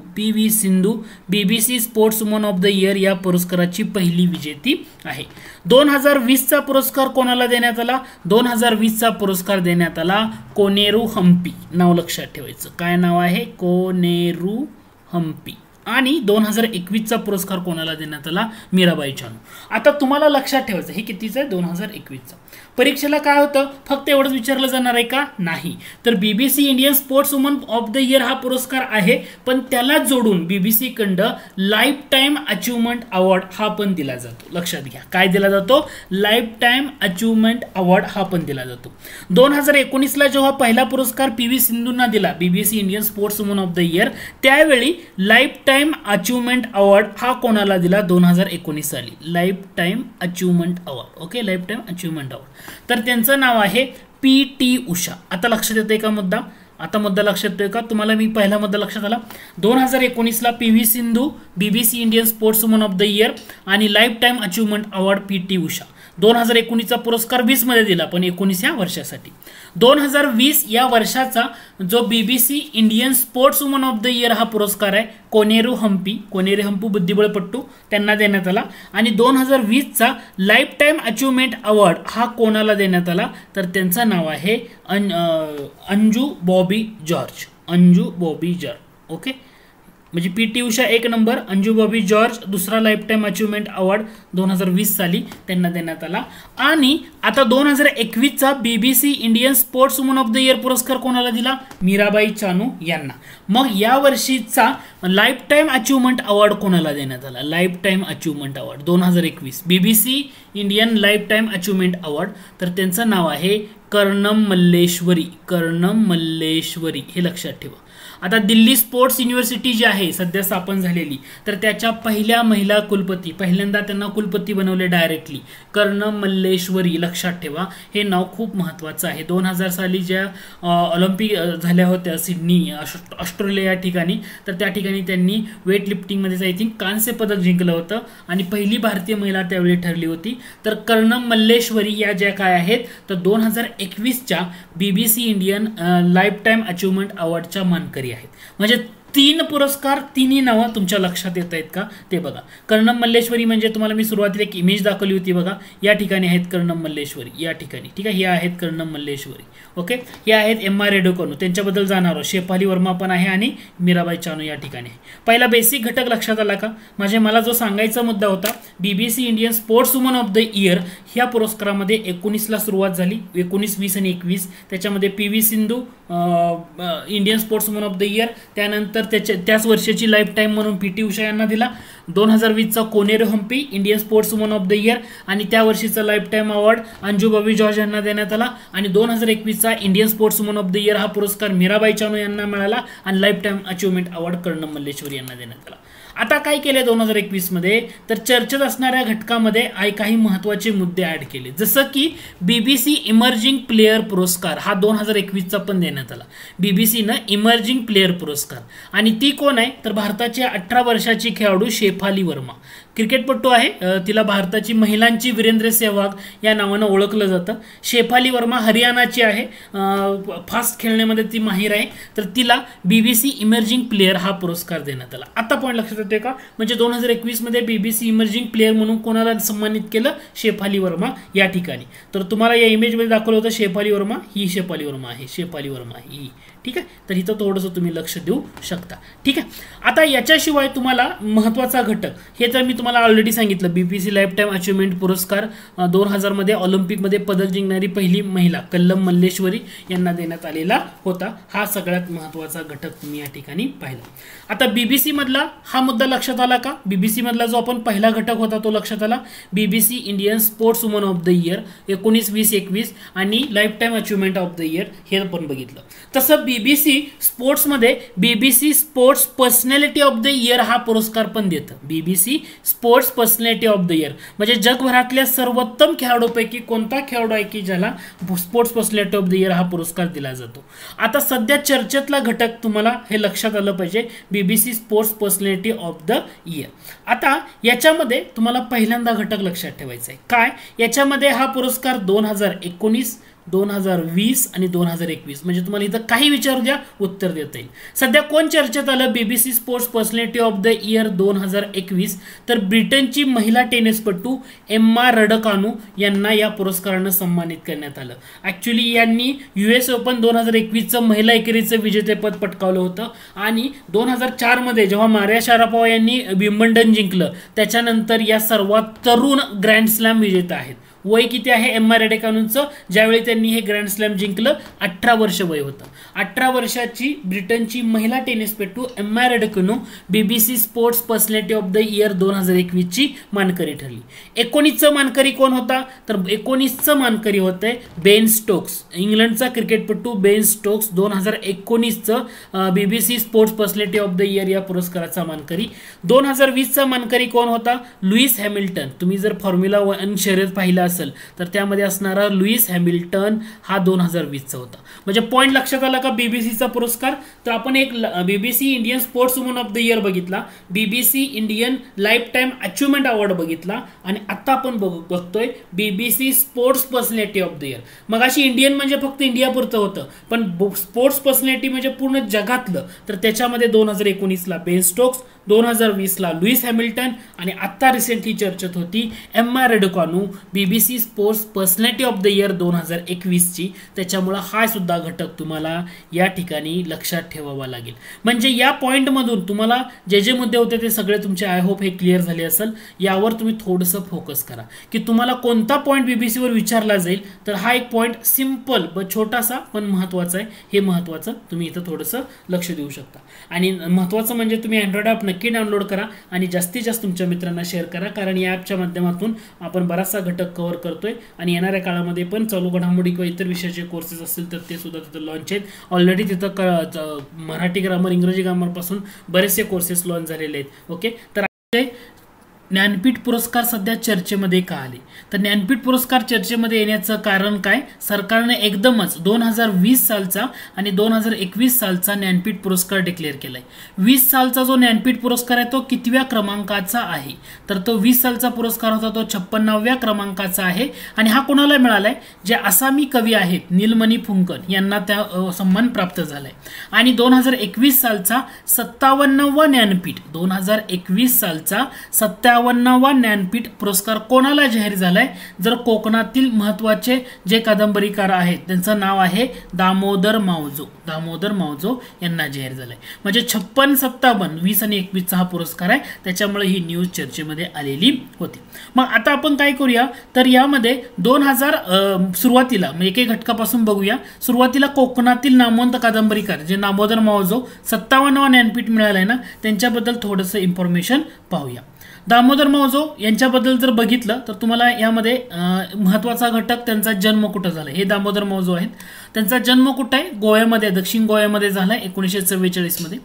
BBC sports woman of the year या पुरस्काराची पहिली विजेती आहे. 2020चा पुरस्कार कोणाला देण्यात आला? 2020चा पुरस्कार देण्यात आला कोनेरू हम्पी. नाव लक्षात ठेवायचं. काय नाव आहे? कोनेरू हम्पी. आणि 2021चा पुरस्कार कोणाला देण्यात आला? मीराबाई चानू. आता तुम्हाला लक्षात ठेवायचं हे कितीचं आहे? 2021चा. परीक्षेला काय होतं? फक्त एवढंच विचारलं जाणार आहे का? नाही. तर BBC Indian sportswoman of the year हा पुरस्कार आहे, पण त्याला जोडून BBC कडं लाईफ टाईम अचिव्हमेंट अवॉर्ड हा पण दिला जातो. लक्षात घ्या, काय दिला जातो? लाईफ टाईम अचिव्हमेंट अवॉर्ड हा पण दिला जातो. 2019ला जेव्हा पहिला पुरस्कार PV सिंधूंना दिला BBC Indian sportswoman of the year, त्यावेळी लाईफ टाईम अचिव्हमेंट अवॉर्ड हा कोणाला दिला? 2019 साली life time achievement award. Okay, life time achievement award. तर त्यांचं नाव आहे PT उषा. आता लक्षात येतोय का मुद्दा? आता मुद्दा लक्षात येतोय का तुम्हाला? मी पहिला मुद्दा लक्षात आला. 2019ला PV Sindhu BBC Indian sportswoman of the year आणि lifetime achievement award PT Usha. 2019चा पुरस्कार 20 मध्ये दिला, पण 19 या वर्षासाठी. 2020 या वर्षाचा जो BBC Indian sportswoman of the year हा पुरस्कार आहे कोनेरू हम्पी बुद्धिबळपट्टू त्यांना देण्यात आला. आणि 2020चा लाईफ टाईम अचिव्हमेंट अवॉर्ड हा कोणाला देण्यात आला? तर त्यांचं नाव आहे अंजू बॉबी जॉर्ज. ओके, म्हणजे PT Usha 1 number, Anju Bobby George दुसरा लाईफ टाईम अचिव्हमेंट अवॉर्ड 2020 साली त्यांना देण्यात आला. आणि आता 2021चा BBC Indian sportswoman of the year पुरस्कार कोणाला दिला? मीराबाई चानू यांना. मग या वर्षीचा लाईफ टाईम अचिव्हमेंट अवॉर्ड कोणाला देण्यात आला? Life time achievement award 2021 BBC Indian lifetime achievement award. तर त्यांचं नाव आहे कर्णम मल्लेश्वरी. हे लक्षात ठेवा. आता दिल्ली स्पोर्ट्स युनिव्हर्सिटी जी आहे सध्या स्थापन झालेली, तर त्याच्या पहिल्या महिला कुलपती, पहिल्यांदा त्यांना कुलपती बनवले डायरेक्टली, कर्णम मल्लेश्वरी. लक्षात ठेवा, हे नाव खूप महत्त्वाचं आहे. 2000 साली ज्या ऑलिम्पिक झाल्या होत्या सिडनी ऑस्ट्रेलिया या ठिकाणी, तर त्या ठिकाणी त्यांनी वेट लिफ्टिंगमध्ये आय थिंक कांस्य पदक जिंकलं होतं आणि पहिली भारतीय महिला त्यावेळी ठरली होती. तर कर्णम मल्लेश्वरी या ज्या काय आहेत, तर 2021च्या BBC Indian lifetime achievement अवॉर्डच्या मानकरी आहेत. म्हणजे 3 पुरस्कार, तिन्ही नावं तुमच्या लक्षात येत आहेत का ते बघा. कर्णम मल्लेश्वरी म्हणजे तुम्हाला मी सुरुवातीला एक इमेज दाखवली होती बघा, या ठिकाणी आहेत कर्णम मल्लेश्वरी या ठिकाणी. ठीक आहे, हे आहेत कर्णम मल्लेश्वरी. ओके, हे आहेत MR रेडुकानू, त्यांच्याबद्दल जाणार आहोत. शेफाली वर्मा पण आहे आणि मीराबाई चानू या ठिकाणी आहे. पहिला बेसिक घटक लक्षात आला का? म्हणजे मला जो सांगायचा मुद्दा होता, BBC Indian sportswoman of the year ह्या पुरस्कारामध्ये 19ला सुरुवात झाली, 19, 20 आणि 21. त्याच्यामध्ये PV Sindhu Indian sportswoman of the year, त्यानंतर त्याच वर्षाची लाईफ टाईम म्हणून PT उषा यांना दिला. 2020चा Koneru Humpy Indian sportswoman of the year आणि त्या वर्षीचा lifetime award Anju Bobby George यांना देण्यात आला. आणि 2021चा Indian sportswoman of the year हा पुरस्कार मीराबाई चानू यांना मिळाला आणि lifetime achievement award Karnam Malleswari यांना देण्यात आला. आता काय केले 2021 मध्ये, तर चर्चेत असणाऱ्या घटकामध्ये काही महत्त्वाचे मुद्दे ऍड केले, जसं की BBC इमर्जिंग प्लेयर पुरस्कार हा 2021चा पण देण्यात आला. BBCनं इमर्जिंग प्लेयर पुरस्कार, आणि ती कोण आहे, तर भारताची 18 वर्षाची खेळाडू शेफाली वर्मा, क्रिकेटपटू आहे. तिला भारताची महिलांची वीरेंद्र सेहवाग या नावानं ओळखलं जातं. शेफाली वर्मा हरियाणाची आहे, फास्ट खेळण्यामध्ये ती माहीर आहे. तर तिला BBC इमर्जिंग प्लेयर हा पुरस्कार देण्यात आला. आता पॉईंट लक्षात येते का? म्हणजे 2021 मध्ये BBC इमर्जिंग प्लेयर म्हणून कोणाला सन्मानित केलं? शेफाली वर्मा या ठिकाणी. तर तुम्हाला या इमेजमध्ये दाखवलं होतं शेफाली वर्मा, ही शेफाली वर्मा आहे, शेफाली वर्मा ही. ठीक आहे, तर इथं थोडंसं तुम्ही लक्ष देऊ शकता. ठीक आहे, आता याच्याशिवाय तुम्हाला महत्त्वाचा घटक, हे तर मी तुम्हाला ऑलरेडी सांगितलं, BBC लाईफ टाईम अचिव्हमेंट पुरस्कार 2000 मध्ये ऑलिम्पिकमध्ये पदक जिंकणारी पहिली महिला कर्णम मल्लेश्वरी यांना देण्यात आलेला होता. हा सगळ्यात महत्त्वाचा घटक तुम्ही या ठिकाणी पाहिला. आता BBC मधला हा मुद्दा लक्षात आला का? BBC मधला जो आपण पहिला घटक होता तो लक्षात आला. BBC Indian sportswoman of the year 19, 20, 21 आणि lifetime achievement of the year हे पण बघितलं. तसं BBC स्पोर्ट्समध्ये BBC sports personality of the year हा पुरस्कार पण देतं. BBC sports personality of the year म्हणजे जगभरातल्या सर्वोत्तम खेळाडूपैकी कोणता खेळाडू आहे की ज्याला sports personality of the year हा पुरस्कार दिला जातो. आता सध्या चर्चेतला घटक तुम्हाला हे लक्षात आलं पाहिजे, BBC sports personality of the year. आता याच्यामध्ये तुम्हाला पहिल्यांदा घटक लक्षात ठेवायचा आहे काय, याच्यामध्ये हा पुरस्कार 2019, 2020 आणि 2021 म्हणजे तुम्हाला इथं काही विचारू द्या उत्तर देता येईल. सध्या कोण चर्चेत आलं BBC sports personality of the year 2021, तर ब्रिटनची महिला टेनिसपटू एम्मा रडकानू यांना या पुरस्कारानं सन्मानित करण्यात आलं. ऍक्च्युली यांनी US ओपन 2021चं महिला एकेरीचं विजेतेपद पटकावलं होतं आणि 2004 मध्ये जेव्हा मारिया शारापोव्हा यांनी विम्बल्डन जिंकलं त्याच्यानंतर या सर्वात तरुण ग्रँड स्लॅम विजेता आहेत. वय किती आहे एम्मा रडकानूंचं? ज्यावेळी त्यांनी हे ग्रँड स्लॅम जिंकलं 18 वर्ष वय होतं. 18 वर्षाची ब्रिटनची महिला टेनिसपटू Emma Raducanu BBC sports personality of the year 2021 ची मानकरी ठरली. 19चं मानकरी कोण होता? तर 19चं मानकरी होतंय बेन स्टोक्स, इंग्लंडचा क्रिकेटपटू बेन स्टोक्स 2019चं BBC sports personality of the year या पुरस्काराचा मानकरी. 2020चा मानकरी कोण होता? Lewis Hamilton. तुम्ही जर फॉर्म्युला 1 शर्यत पाहिला असेल तर त्यामध्ये असणारा लुईस हॅमिल्टन हा 2020चा होता. म्हणजे पॉईंट लक्षात आला का BBCचा पुरस्कार? तर आपण एक BBC Indian sportswoman of the year बघितला, BBC Indian lifetime achievement award बघितला आणि आता आपण बघतोय BBC sports personality of the year. मग अशी इंडियन म्हणजे फक्त इंडियापुरतं होतं, पण स्पोर्ट्स पर्सनॅलिटी म्हणजे पूर्ण जगातलं. तर त्याच्यामध्ये 2019ला बेन स्टोक्स, 2020ला लुईस हॅमिल्टन आणि आता रिसेंटली चर्चेत होती Emma Raducanu BBC sports personality of the year 2021 ची. त्याच्यामुळे हा सुद्धा घटक तुम्हाला या ठिकाणी लक्षात ठेवावा लागेल. म्हणजे या पॉइंट मधून तुम्हाला जे जे मुद्दे होते ते सगळे तुमचे आय होप हे क्लिअर झाले असेल. यावर तुम्ही थोडंसं फोकस करा की तुम्हाला कोणता पॉइंट BBC वर विचारला जाईल. तर हा एक पॉइंट सिंपल छोटासा पण महत्वाचा आहे, हे महत्वाचं तुम्ही इथं थोडंसं लक्ष देऊ शकता. आणि महत्वाचं म्हणजे तुम्ही अँड्रॉइड ॲप नक्की नक्की डाउनलोड करा आणि जास्तीत जास्त तुमच्या मित्रांना शेअर करा, कारण या ॲपच्या माध्यमातून आपण बराचसा घटक कव्हर करतोय आणि येणाऱ्या काळामध्ये पण चालू घडामोडी किंवा इतर विषयाचे कोर्सेस असतील तर ते सुद्धा तिथं लॉन्च आहेत. ऑलरेडी तिथं मराठी ग्रामर, इंग्रजी ग्रामरपासून बरेचसे कोर्सेस लॉन्च झालेले आहेत. ओके, तर ज्ञानपीठ पुरस्कार सध्या चर्चेमध्ये का आले? तर ज्ञानपीठ पुरस्कार चर्चेमध्ये येण्याचं कारण काय? सरकारने एकदमच 2020 सालचा आणि 2021 सालचा ज्ञानपीठ पुरस्कार डिक्लेअर केलाय. 20 सालचा जो ज्ञानपीठ पुरस्कार आहे तो कितव्या क्रमांकाचा आहे? तर तो 20 सालचा पुरस्कार होता तो 56व्या क्रमांकाचा आहे आणि हा कोणाला मिळालाय? जे आसामी कवी आहेत नीलमणी फुंकन यांना त्या सन्मान प्राप्त झालाय. आणि 2021 सालचा 57वा ज्ञानपीठ 2021 सालचा 57वा ज्ञानपीठ पुरस्कार कोणाला जाहीर झालाय? जर कोकणातील महत्वाचे जे कादंबरीकार आहेत त्यांचं नाव आहे दामोदर मावजो. दामोदर मावजो यांना जाहीर झालाय. म्हणजे 56, 57, 20 आणि 21चा हा पुरस्कार आहे, त्याच्यामुळे ही न्यूज चर्चेमध्ये आलेली होती. मग आता आपण काय करूया, तर यामध्ये 2000 सुरुवातीला म्हणजे एक घटकापासून बघूया. सुरुवातीला कोकणातील नामवंत कादंबरीकार जे दामोदर मावजो 57वा ज्ञानपीठ मिळालाय ना, त्यांच्याबद्दल थोडंसं इन्फॉर्मेशन पाहूया. दामोदर मावजो यांच्याबद्दल जर बघितलं तर तुम्हाला यामध्ये महत्वाचा घटक त्यांचा जन्म कुठं झाला. हे दामोदर मावजो आहेत, त्यांचा जन्म कुठं आहे? गोव्यामध्ये, दक्षिण गोव्यामध्ये झाला 1944 मध्ये.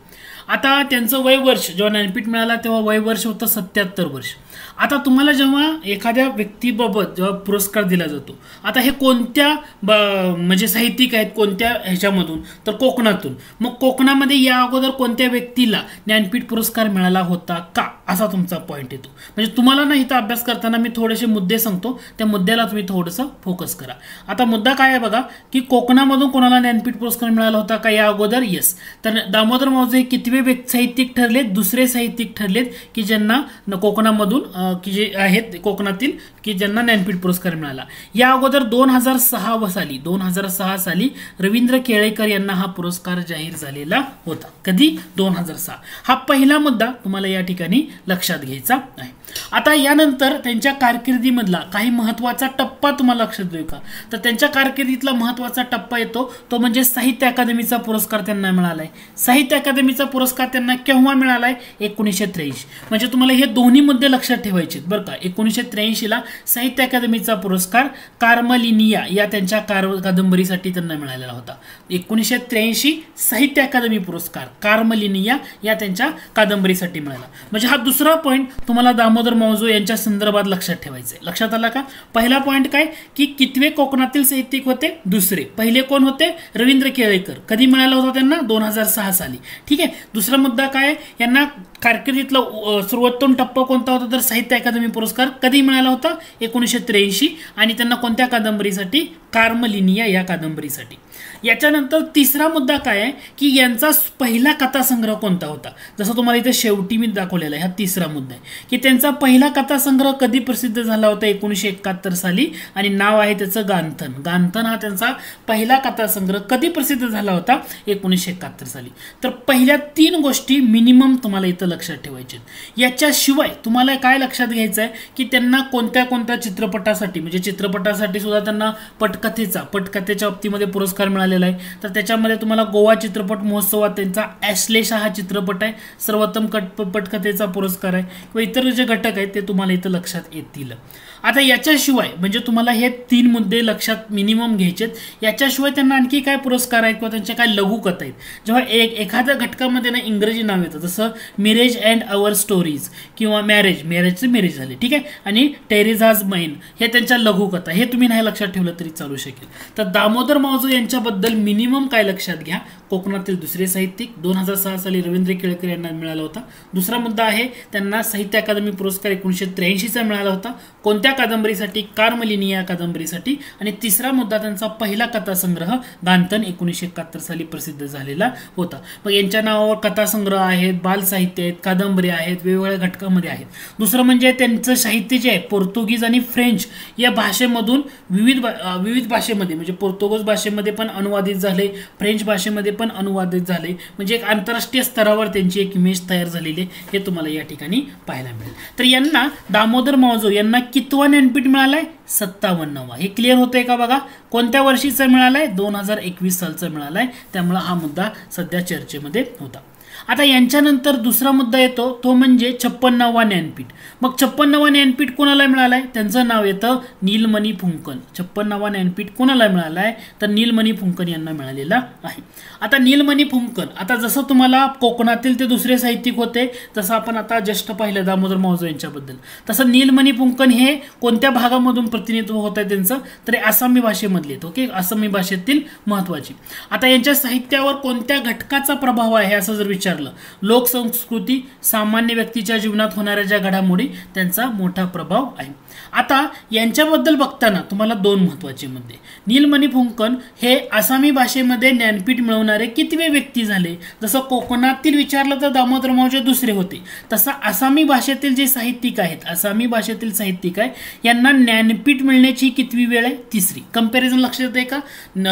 आता त्यांचं वय वर्ष जेव्हा ज्ञानपीठ मिळाला तेव्हा वय वर्ष होतं 77 वर्ष. आता तुम्हाला जेव्हा एखाद्या व्यक्तीबाबत जेव्हा पुरस्कार दिला जातो, आता हे कोणत्या म्हणजे साहित्यिक आहेत, कोणत्या ह्याच्यामधून? तर कोकणातून. मग कोकणामध्ये या अगोदर कोणत्या व्यक्तीला ज्ञानपीठ पुरस्कार मिळाला होता का, असा तुमचा पॉईंट येतो. म्हणजे तुम्हाला ना इथं अभ्यास करताना मी थोडेसे मुद्दे सांगतो, त्या मुद्द्याला तुम्ही थोडंसं फोकस करा. आता मुद्दा काय आहे बघा, की कोकणामधून कोणाला ज्ञानपीठ पुरस्कार मिळाला होता का या अगोदर? येस. तर दामोदर मावजो हे कितवे साहित्यिक ठरलेत? दुसरे साहित्यिक ठरलेत की ज्यांना कोकणामधून की जे आहेत कोकणातील की ज्यांना ज्ञानपीठ पुरस्कार मिळाला. या अगोदर 2006 साली रवींद्र केळेकर यांना हा पुरस्कार जाहीर झालेला होता. कधी? 2006. हा पहिला मुद्दा तुम्हाला या ठिकाणी लक्षात घ्यायचा आहे. आता यानंतर त्यांच्या कारकिर्दीमधला काही महत्वाचा टप्पा तुम्हाला लक्षात देऊ का? तर त्यांच्या कारकिर्दीतला महत्वाचा टप्पा येतो तो म्हणजे साहित्य अकादमीचा पुरस्कार त्यांना मिळालाय. साहित्य अकादमीचा पुरस्कार त्यांना केव्हा मिळालाय? 1983. म्हणजे तुम्हाला हे दोन्ही मुद्दे लक्षात ठेवायचे बरं का. 1983 ला साहित्य अकादमीचा पुरस्कार कार्मेलिनिया या त्यांच्या कादंबरीसाठी त्यांना मिळालेला होता. 1983 साहित्य अकादमी पुरस्कार कार्मेलिनिया या त्यांच्या कादंबरीसाठी मिळाला. म्हणजे हा दुसरा पॉईंट तुम्हाला दामोदर मावजो यांच्या संदर्भात लक्षात ठेवायचे. लक्षात आला का? पहिला पॉईंट काय, की कितवे कोकणातील साहित्यिक होते? दुसरे. पहिले कोण होते? रवींद्र केळेकर. कधी मिळाला होता त्यांना? 2006 साली. ठीक आहे. दुसरा मुद्दा काय, यांना कारकिर्दीतला सर्वोत्तम टप्पा कोणता होता? तर साहित्य अकादमी पुरस्कार कधी मिळाला होता? 1983. आणि त्यांना कोणत्या कादंबरीसाठी? कार्मेलिनिया या कादंबरीसाठी. याच्यानंतर तिसरा मुद्दा काय आहे, की यांचा पहिला कथासंग्रह कोणता होता? जसं तुम्हाला इथे शेवटी मी दाखवलेला आहे, हा तिसरा मुद्दा आहे की त्यांचा पहिला कथासंग्रह कधी प्रसिद्ध झाला होता? 1971 साली आणि नाव आहे त्याचं गांथन. गांथन हा त्यांचा पहिला कथासंग्रह कधी प्रसिद्ध झाला होता? 1971 साली. तर पहिल्या 3 गोष्टी मिनिमम तुम्हाला इथं लक्षात ठेवायचे. याच्याशिवाय तुम्हाला काय लक्षात घ्यायचं आहे, की त्यांना कोणत्या कोणत्या चित्रपटासाठी, म्हणजे चित्रपटासाठी सुद्धा त्यांना पटकथेच्या बाबतीमध्ये पुरस्कार मिळालेला आहे. तर त्याच्यामध्ये तुम्हाला गोवा चित्रपट महोत्सवात त्यांचा ॲश्लेषा हा चित्रपट आहे, सर्वोत्तम पटकथेचा पुरस्कार आहे, किंवा इतर जे घटक आहेत ते तुम्हाला इथं लक्षात येतील. आता याच्याशिवाय म्हणजे तुम्हाला हे 3 मुद्दे लक्षात मिनिमम घ्यायचेत. याच्याशिवाय त्यांना आणखी काय पुरस्कार आहेत किंवा त्यांच्या काय लघुकथा आहेत? जेव्हा एखाद्या घटकामध्ये ना इंग्रजी नाव येतं, जसं मॅरेज अँड अवर स्टोरीज किंवा मॅरेजचे मॅरेज झाले, ठीक आहे, आणि टेरेझाज मैन हे त्यांच्या लघुकथा, हे तुम्ही नाही लक्षात ठेवलं तरी चालू शकेल. तर दामोदर मावजो यांच्याबद्दल मिनिमम काय लक्षात घ्या, कोकणातील दुसरे साहित्यिक, 2006 साली रवींद्र केळकर यांना मिळाला होता. दुसरा मुद्दा आहे त्यांना साहित्य अकादमी पुरस्कार 1983 मिळाला होता. कोणत्या कादंबरीसाठी? कार्मेलिनिया कादंबरीसाठी. आणि तिसरा मुद्दा त्यांचा पहिला कथासंग्रह गांथन 1971 साली प्रसिद्ध झालेला होता. मग यांच्या नावावर कथासंग्रह आहेत, बाल साहित्य आहेत, कादंबरी आहेत, वेगवेगळ्या घटकामध्ये आहेत. दुसरं म्हणजे त्यांचं साहित्य जे आहे पोर्तुगीज आणि फ्रेंच या भाषेमधून विविध भाषेमध्ये, म्हणजे पोर्तुगीज भाषेमध्ये पण अनुवादित झाले, फ्रेंच भाषेमध्ये पण अनुवादित झाले. म्हणजे एक आंतरराष्ट्रीय स्तरावर त्यांची एक इमेज तयार झालेली आहे, हे तुम्हाला या ठिकाणी पाहायला मिळेल. तर यांना दामोदर मावजो यांना कितवा ज्ञानपीठ मिळालाय? 57वा. हे क्लिअर होतंय का बघा? कोणत्या वर्षीचा मिळालाय? 2021 सालचा मिळालाय. त्यामुळे हा मुद्दा सध्या चर्चेमध्ये होता. आता यांच्यानंतर दुसरा मुद्दा येतो तो म्हणजे 56वा ज्ञानपीठ. मग 56वा ज्ञानपीठ कोणाला मिळालाय? त्यांचं नाव येतं नीलमणी फुंकन. 56वा ज्ञानपीठ कोणाला मिळालाय? तर नीलमणी फुंकन यांना मिळालेला आहे. आता नीलमणी फुंकन, आता जसं तुम्हाला कोकणातील ते दुसरे साहित्यिक होते तसं आपण आता जस्ट पाहिलं दामोदर मावजो यांच्याबद्दल, तसं नीलमणी फुंकन हे कोणत्या भागामधून प्रतिनिधित्व होत आहे त्यांचं? तर आसामी भाषेमधले. ओके, आसामी भाषेतील महत्वाची. आता यांच्या साहित्यावर कोणत्या घटकाचा प्रभाव आहे असं जर विचारलं, लोकसंस्कृती, सामान्य व्यक्तीच्या जीवनात होणाऱ्या ज्या घडामोडी, त्यांचा मोठा प्रभाव आहे. आता यांच्याबद्दल बघताना तुम्हाला दोन महत्वाचे मुद्दे. नीलमणी फुंकन हे आसामी भाषेमध्ये ज्ञानपीठ मिळवणारे कितवे व्यक्ती झाले? जसं कोकणातील विचारलं तर दामोदर मावजो दुसरे होते, तसं आसामी भाषेतील जे साहित्यिक आहेत, आसामी भाषेतील साहित्यिक आहे यांना ज्ञानपीठ मिळण्याची कितवी वेळ आहे? तिसरी. कंपॅरिझन लक्षात येते का?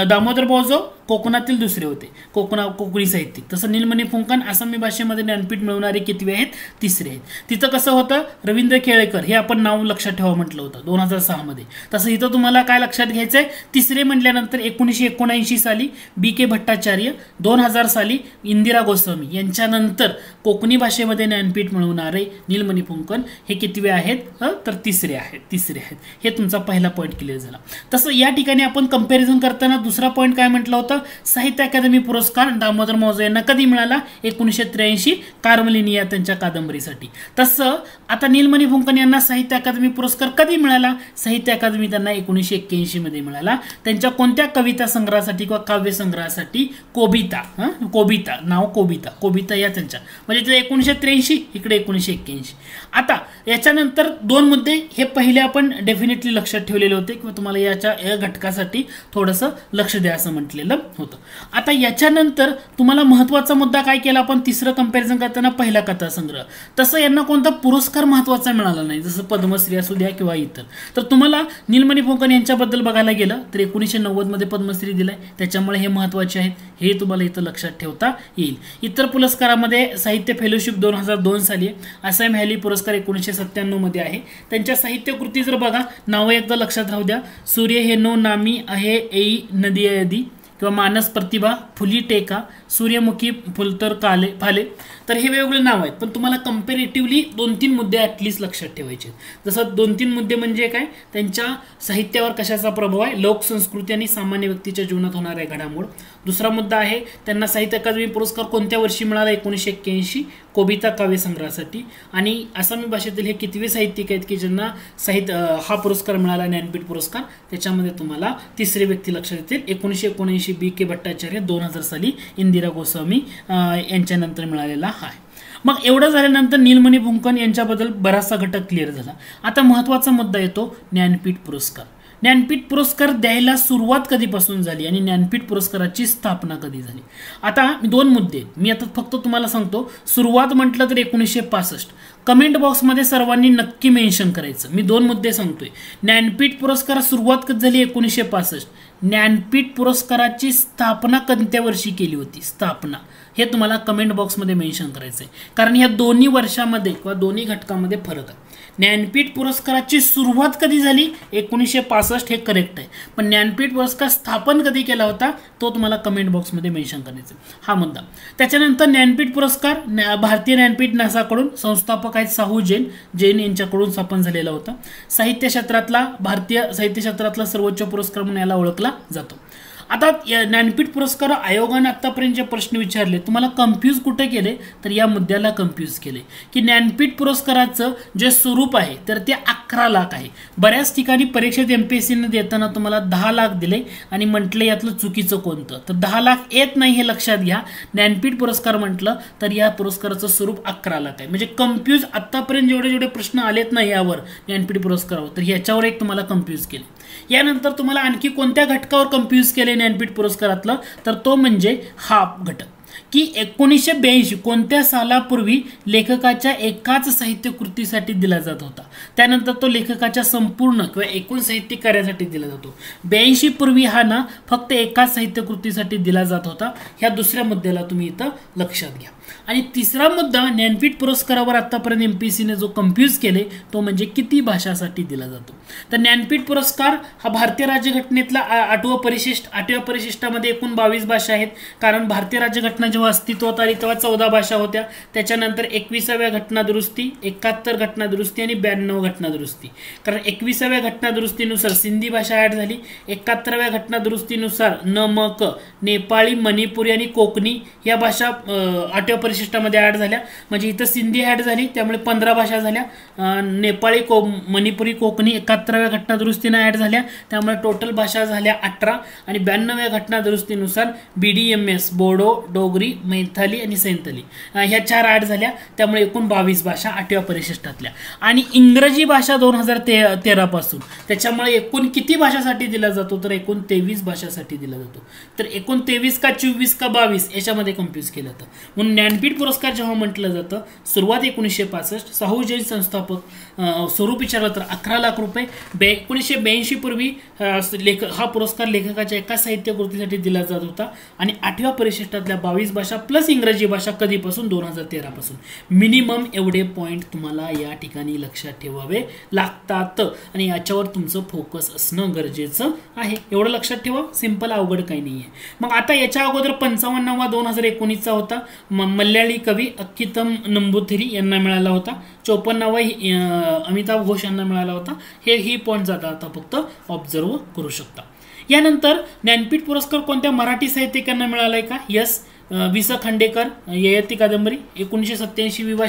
दामोदर मावजो कोकणातील दुसरे होते, कोकणी साहित्यिक, तसं नीलमणी फुंकन आसामी भाषेमध्ये ज्ञानपीठ मिळवणारे कितवे आहेत? तिसरे आहेत. तिथं कसं होतं? रवींद्र केळेकर हे आपण नाव लक्षात ठेवा म्हटलं होतं 2006 मध्ये. तसं इथं तुम्हाला काय लक्षात घ्यायचंय? तिसरे म्हटल्यानंतर 1979 साली बी.के. भट्टाचार्य, 2000 साली इंदिरा गोस्वामी यांच्यानंतर कोकणी भाषेमध्ये ज्ञानपीठ मिळवणारे नीलमणी फुंकन हे कितवे आहेत? तर तिसरे आहेत. हे तुमचा पहिला पॉईंट क्लिअर झाला. तसं या ठिकाणी आपण कंपॅरिझन करताना दुसरा पॉईंट काय म्हटलं होतं? साहित्य अकादमी पुरस्कार दामोदर मावजो यांना कधी मिळाला? 1983 कार्मेलिनिया या त्यांच्या कादंबरीसाठी. तसं आता नीलमणी फुंकन यांना साहित्य अकादमी पुरस्कार कधी मिळाला? साहित्य अकादमी त्यांना 1981 मध्ये मिळाला. त्यांच्या कोणत्या कविता संग्रहासाठी किंवा काव्य संग्रहासाठी? कोबिता नाव कोबिता या त्यांच्या, म्हणजे ते 1983, इकडे 1981. आता याच्यानंतर दोन मुद्दे हे पहिले आपण डेफिनेटली लक्षात ठेवलेले होते किंवा तुम्हाला या घटकासाठी थोडंसं लक्ष द्या असं म्हटलेलं होतं. आता याच्यानंतर तुम्हाला महत्वाचा मुद्दा काय केला आपण? तिसरं कंपॅरिझन करताना पहिला कथा संग्रह. तसं यांना कोणता पुरस्कार महत्वाचा मिळाला नाही, जसं पद्मश्री असू द्या किंवा इतर. तर तुम्हाला नीलमणी फुंकन यांच्याबद्दल बघायला गेलं तर 1990 मध्ये पद्मश्री दिलाय, त्याच्यामुळे हे महत्वाचे आहेत, हे तुम्हाला इथं लक्षात ठेवता येईल. इतर पुरस्कारामध्ये साहित्य फेलोशिप 2002 साली आहे, आसाम व्हॅली पुरस्कार 1997 मध्ये आहे. त्यांच्या साहित्य कृती जर बघा, नावं एकदा लक्षात राहू द्या. सूर्य हेनो नामी आहे एई नदी यदी किंवा मानस प्रतिभा, फुली टेका, सूर्यमुखी फुलतर फाले. तर हे वेगवेगळे नाव आहेत, पण तुम्हाला कंपॅरेटिव्हली 2-3 मुद्दे ॲटलिस्ट लक्षात ठेवायचे. जसं 2-3 मुद्दे म्हणजे काय? त्यांच्या साहित्यावर कशाचा प्रभाव आहे? लोकसंस्कृती आणि सामान्य व्यक्तीच्या जीवनात होणाऱ्या घडामोड. दुसरा मुद्दा आहे त्यांना साहित्य अकादमी पुरस्कार कोणत्या वर्षी मिळाला? 1981 कोबिता काव्य संग्रहासाठी. आणि आसामी भाषेतील हे कितवे साहित्यिक आहेत की ज्यांना हा पुरस्कार मिळाला, ज्ञानपीठ पुरस्कार? त्याच्यामध्ये तुम्हाला तिसरे व्यक्ती लक्षात येतील. 1979 बी.के. भट्टाचार्य, 2000 साली इंदिरा गोस्वामी यांच्यानंतर मिळालेला आहे. मग एवढं झाल्यानंतर नीलमणी फुंकन यांच्याबद्दल बराचसा घटक क्लिअर झाला. आता महत्वाचा मुद्दा येतो ज्ञानपीठ पुरस्कार. ज्ञानपीठ पुरस्कार द्यायला सुरुवात कधीपासून झाली आणि ज्ञानपीठ पुरस्काराची स्थापना कधी झाली? आता 2 मुद्दे मी आता फक्त तुम्हाला सांगतो. सुरुवात म्हटलं तर 1965. कमेंट बॉक्समध्ये सर्वांनी नक्की मेन्शन करायचं. मी 2 मुद्दे सांगतोय. ज्ञानपीठ पुरस्कार सुरुवात कधी झाली? 1965. ज्ञानपीठ पुरस्काराची स्थापना कोणत्या वर्षी केली होती? स्थापना हे तुम्हाला कमेंट बॉक्समध्ये मेन्शन करायचं आहे, कारण ह्या दोन्ही वर्षामध्ये किंवा दोन्ही घटकामध्ये फरक आहे. ज्ञानपीठ पुरस्काराची सुरुवात कधी झाली? 1965 हे करेक्ट आहे, पण ज्ञानपीठ पुरस्कार स्थापन कधी केला होता तो तुम्हाला कमेंट बॉक्समध्ये मेन्शन करायचा हा मुद्दा. त्याच्यानंतर ज्ञानपीठ पुरस्कार भारतीय ज्ञानपीठ न्यासाकडून संस्थापक आहेत साहू जैन यांच्याकडून स्थापन झालेला होता. साहित्य क्षेत्रातला भारतीय साहित्य क्षेत्रातला सर्वोच्च पुरस्कार म्हणून याला ओळखला जातो. आता ज्ञानपीठ पुरस्कार आयोगाने आतापर्यंत जे प्रश्न विचारले तुम्हाला कन्फ्यूज कुठे केले तर या मुद्द्याला कन्फ्यूज केले की ज्ञानपीठ पुरस्काराचं जे स्वरूप आहे तर ते 11 लाख आहे. बऱ्याच ठिकाणी परीक्षेत एमपीएससीने देताना तुम्हाला 10 लाख दिले आणि म्हटले यातलं चुकीचं कोणतं, तर 10 लाख येत नाही हे लक्षात घ्या. ज्ञानपीठ पुरस्कार म्हटलं तर या पुरस्काराचं स्वरूप 11 लाख आहे. म्हणजे कन्फ्यूज आतापर्यंत जेवढे प्रश्न आलेत ना यावर ज्ञानपीठ पुरस्कारावर तर ह्याच्यावर एक तुम्हाला कन्फ्यूज केले. यानंतर तुम्हाला आणखी कोणत्या घटकावर कन्फ्यूज केले ज्ञानपीठ पुरस्कारातलं तर तो म्हणजे हा घटक की 1982 कोणत्या सालापूर्वी लेखकाच्या एकाच साहित्य कृतीसाठी दिला जात होता. त्यानंतर तो लेखकाच्या संपूर्ण किंवा एकूण साहित्यिक कार्यासाठी दिला जातो. 82 पूर्वी हा ना फक्त एकाच साहित्य कृतीसाठी दिला जात होता. ह्या दुसऱ्या मुद्द्याला तुम्ही इथं लक्षात घ्या. आणि तिसरा मुद्दा ज्ञानपीठ पुरस्कारावर आतापर्यंत एमपीसीने जो कन्फ्यूज केले तो म्हणजे किती भाषासाठी दिला जातो. तर ज्ञानपीठ पुरस्कार हा भारतीय राज्यघटनेतला 8व्या परिशिष्टामध्ये एकूण 22 भाषा आहेत. कारण भारतीय राज्यघटना जेव्हा अस्तित्वात आली तेव्हा 14 भाषा होत्या. त्याच्यानंतर 21व्या घटना दुरुस्ती, 71 घटना दुरुस्ती आणि 92 घटना दुरुस्ती. कारण 21व्या घटना दुरुस्तीनुसार सिंधी भाषा ऍड झाली. 71व्या घटना दुरुस्तीनुसार नमक, नेपाळी, मणिपुरी आणि कोकणी या भाषा 8व्या परिशिष्टामध्ये ऍड झाल्या. म्हणजे इथं सिंधी ऍड झाली त्यामुळे 15 भाषा झाल्या. नेपाळी, मणिपुरी, कोकणी 71व्या घटना दुरुस्तीने ऍड झाल्या त्यामुळे टोटल भाषा झाल्या 18. आणि 92व्या घटना दुरुस्तीनुसार BDMS बोडो, डोगरी, मैथाली आणि सैंथाली ह्या 4 ऍड झाल्या त्यामुळे एकूण 22 भाषा 8व्या परिशिष्टातल्या. आणि इंग्रजी भाषा 2013 पासून, त्याच्यामुळे एकूण किती भाषासाठी दिला जातो तर एकूण 23 भाषासाठी दिला जातो. तर एकूण 23 का 24 का 22 याच्यामध्ये कन्फ्यूज केलं जातं. म्हणून ज्ञानपीठ पुरस्कार जेव्हा म्हटलं जातं सुरुवात 1965, साहू जैन संस्थापक, स्वरूप विचारलं तर 11 लाख रुपये. 1982 पूर्वी हा पुरस्कार लेखकाच्या एका साहित्य कृतीसाठी दिला जात होता. आणि 8व्या परिशिष्टातल्या 22 भाषा प्लस इंग्रजी भाषा कधीपासून 2013 पासून. मिनिमम एवढे पॉईंट तुम्हाला या ठिकाणी लक्षात ठेवावे लागतात आणि याच्यावर तुमचं फोकस असणं गरजेचं आहे. एवढं लक्षात ठेवा, सिंपल, अवघड काही नाही आहे. मग आता याच्या अगोदर 55वा 2019चा होता, मल्याळी कवी अक्कितम नंबूथिरी यांना मिळाला होता. 54वा अमिताभ घोष यांना मिळाला होता. ही पॉईंट जाता आता फक्त ऑब्झर्व करू शकता. यानंतर ज्ञानपीठ पुरस्कार कोणत्या मराठी साहित्यिकांना मिळालाय का? यस, वि स खांडेकर, ययाती कादंबरी. 1987 विवा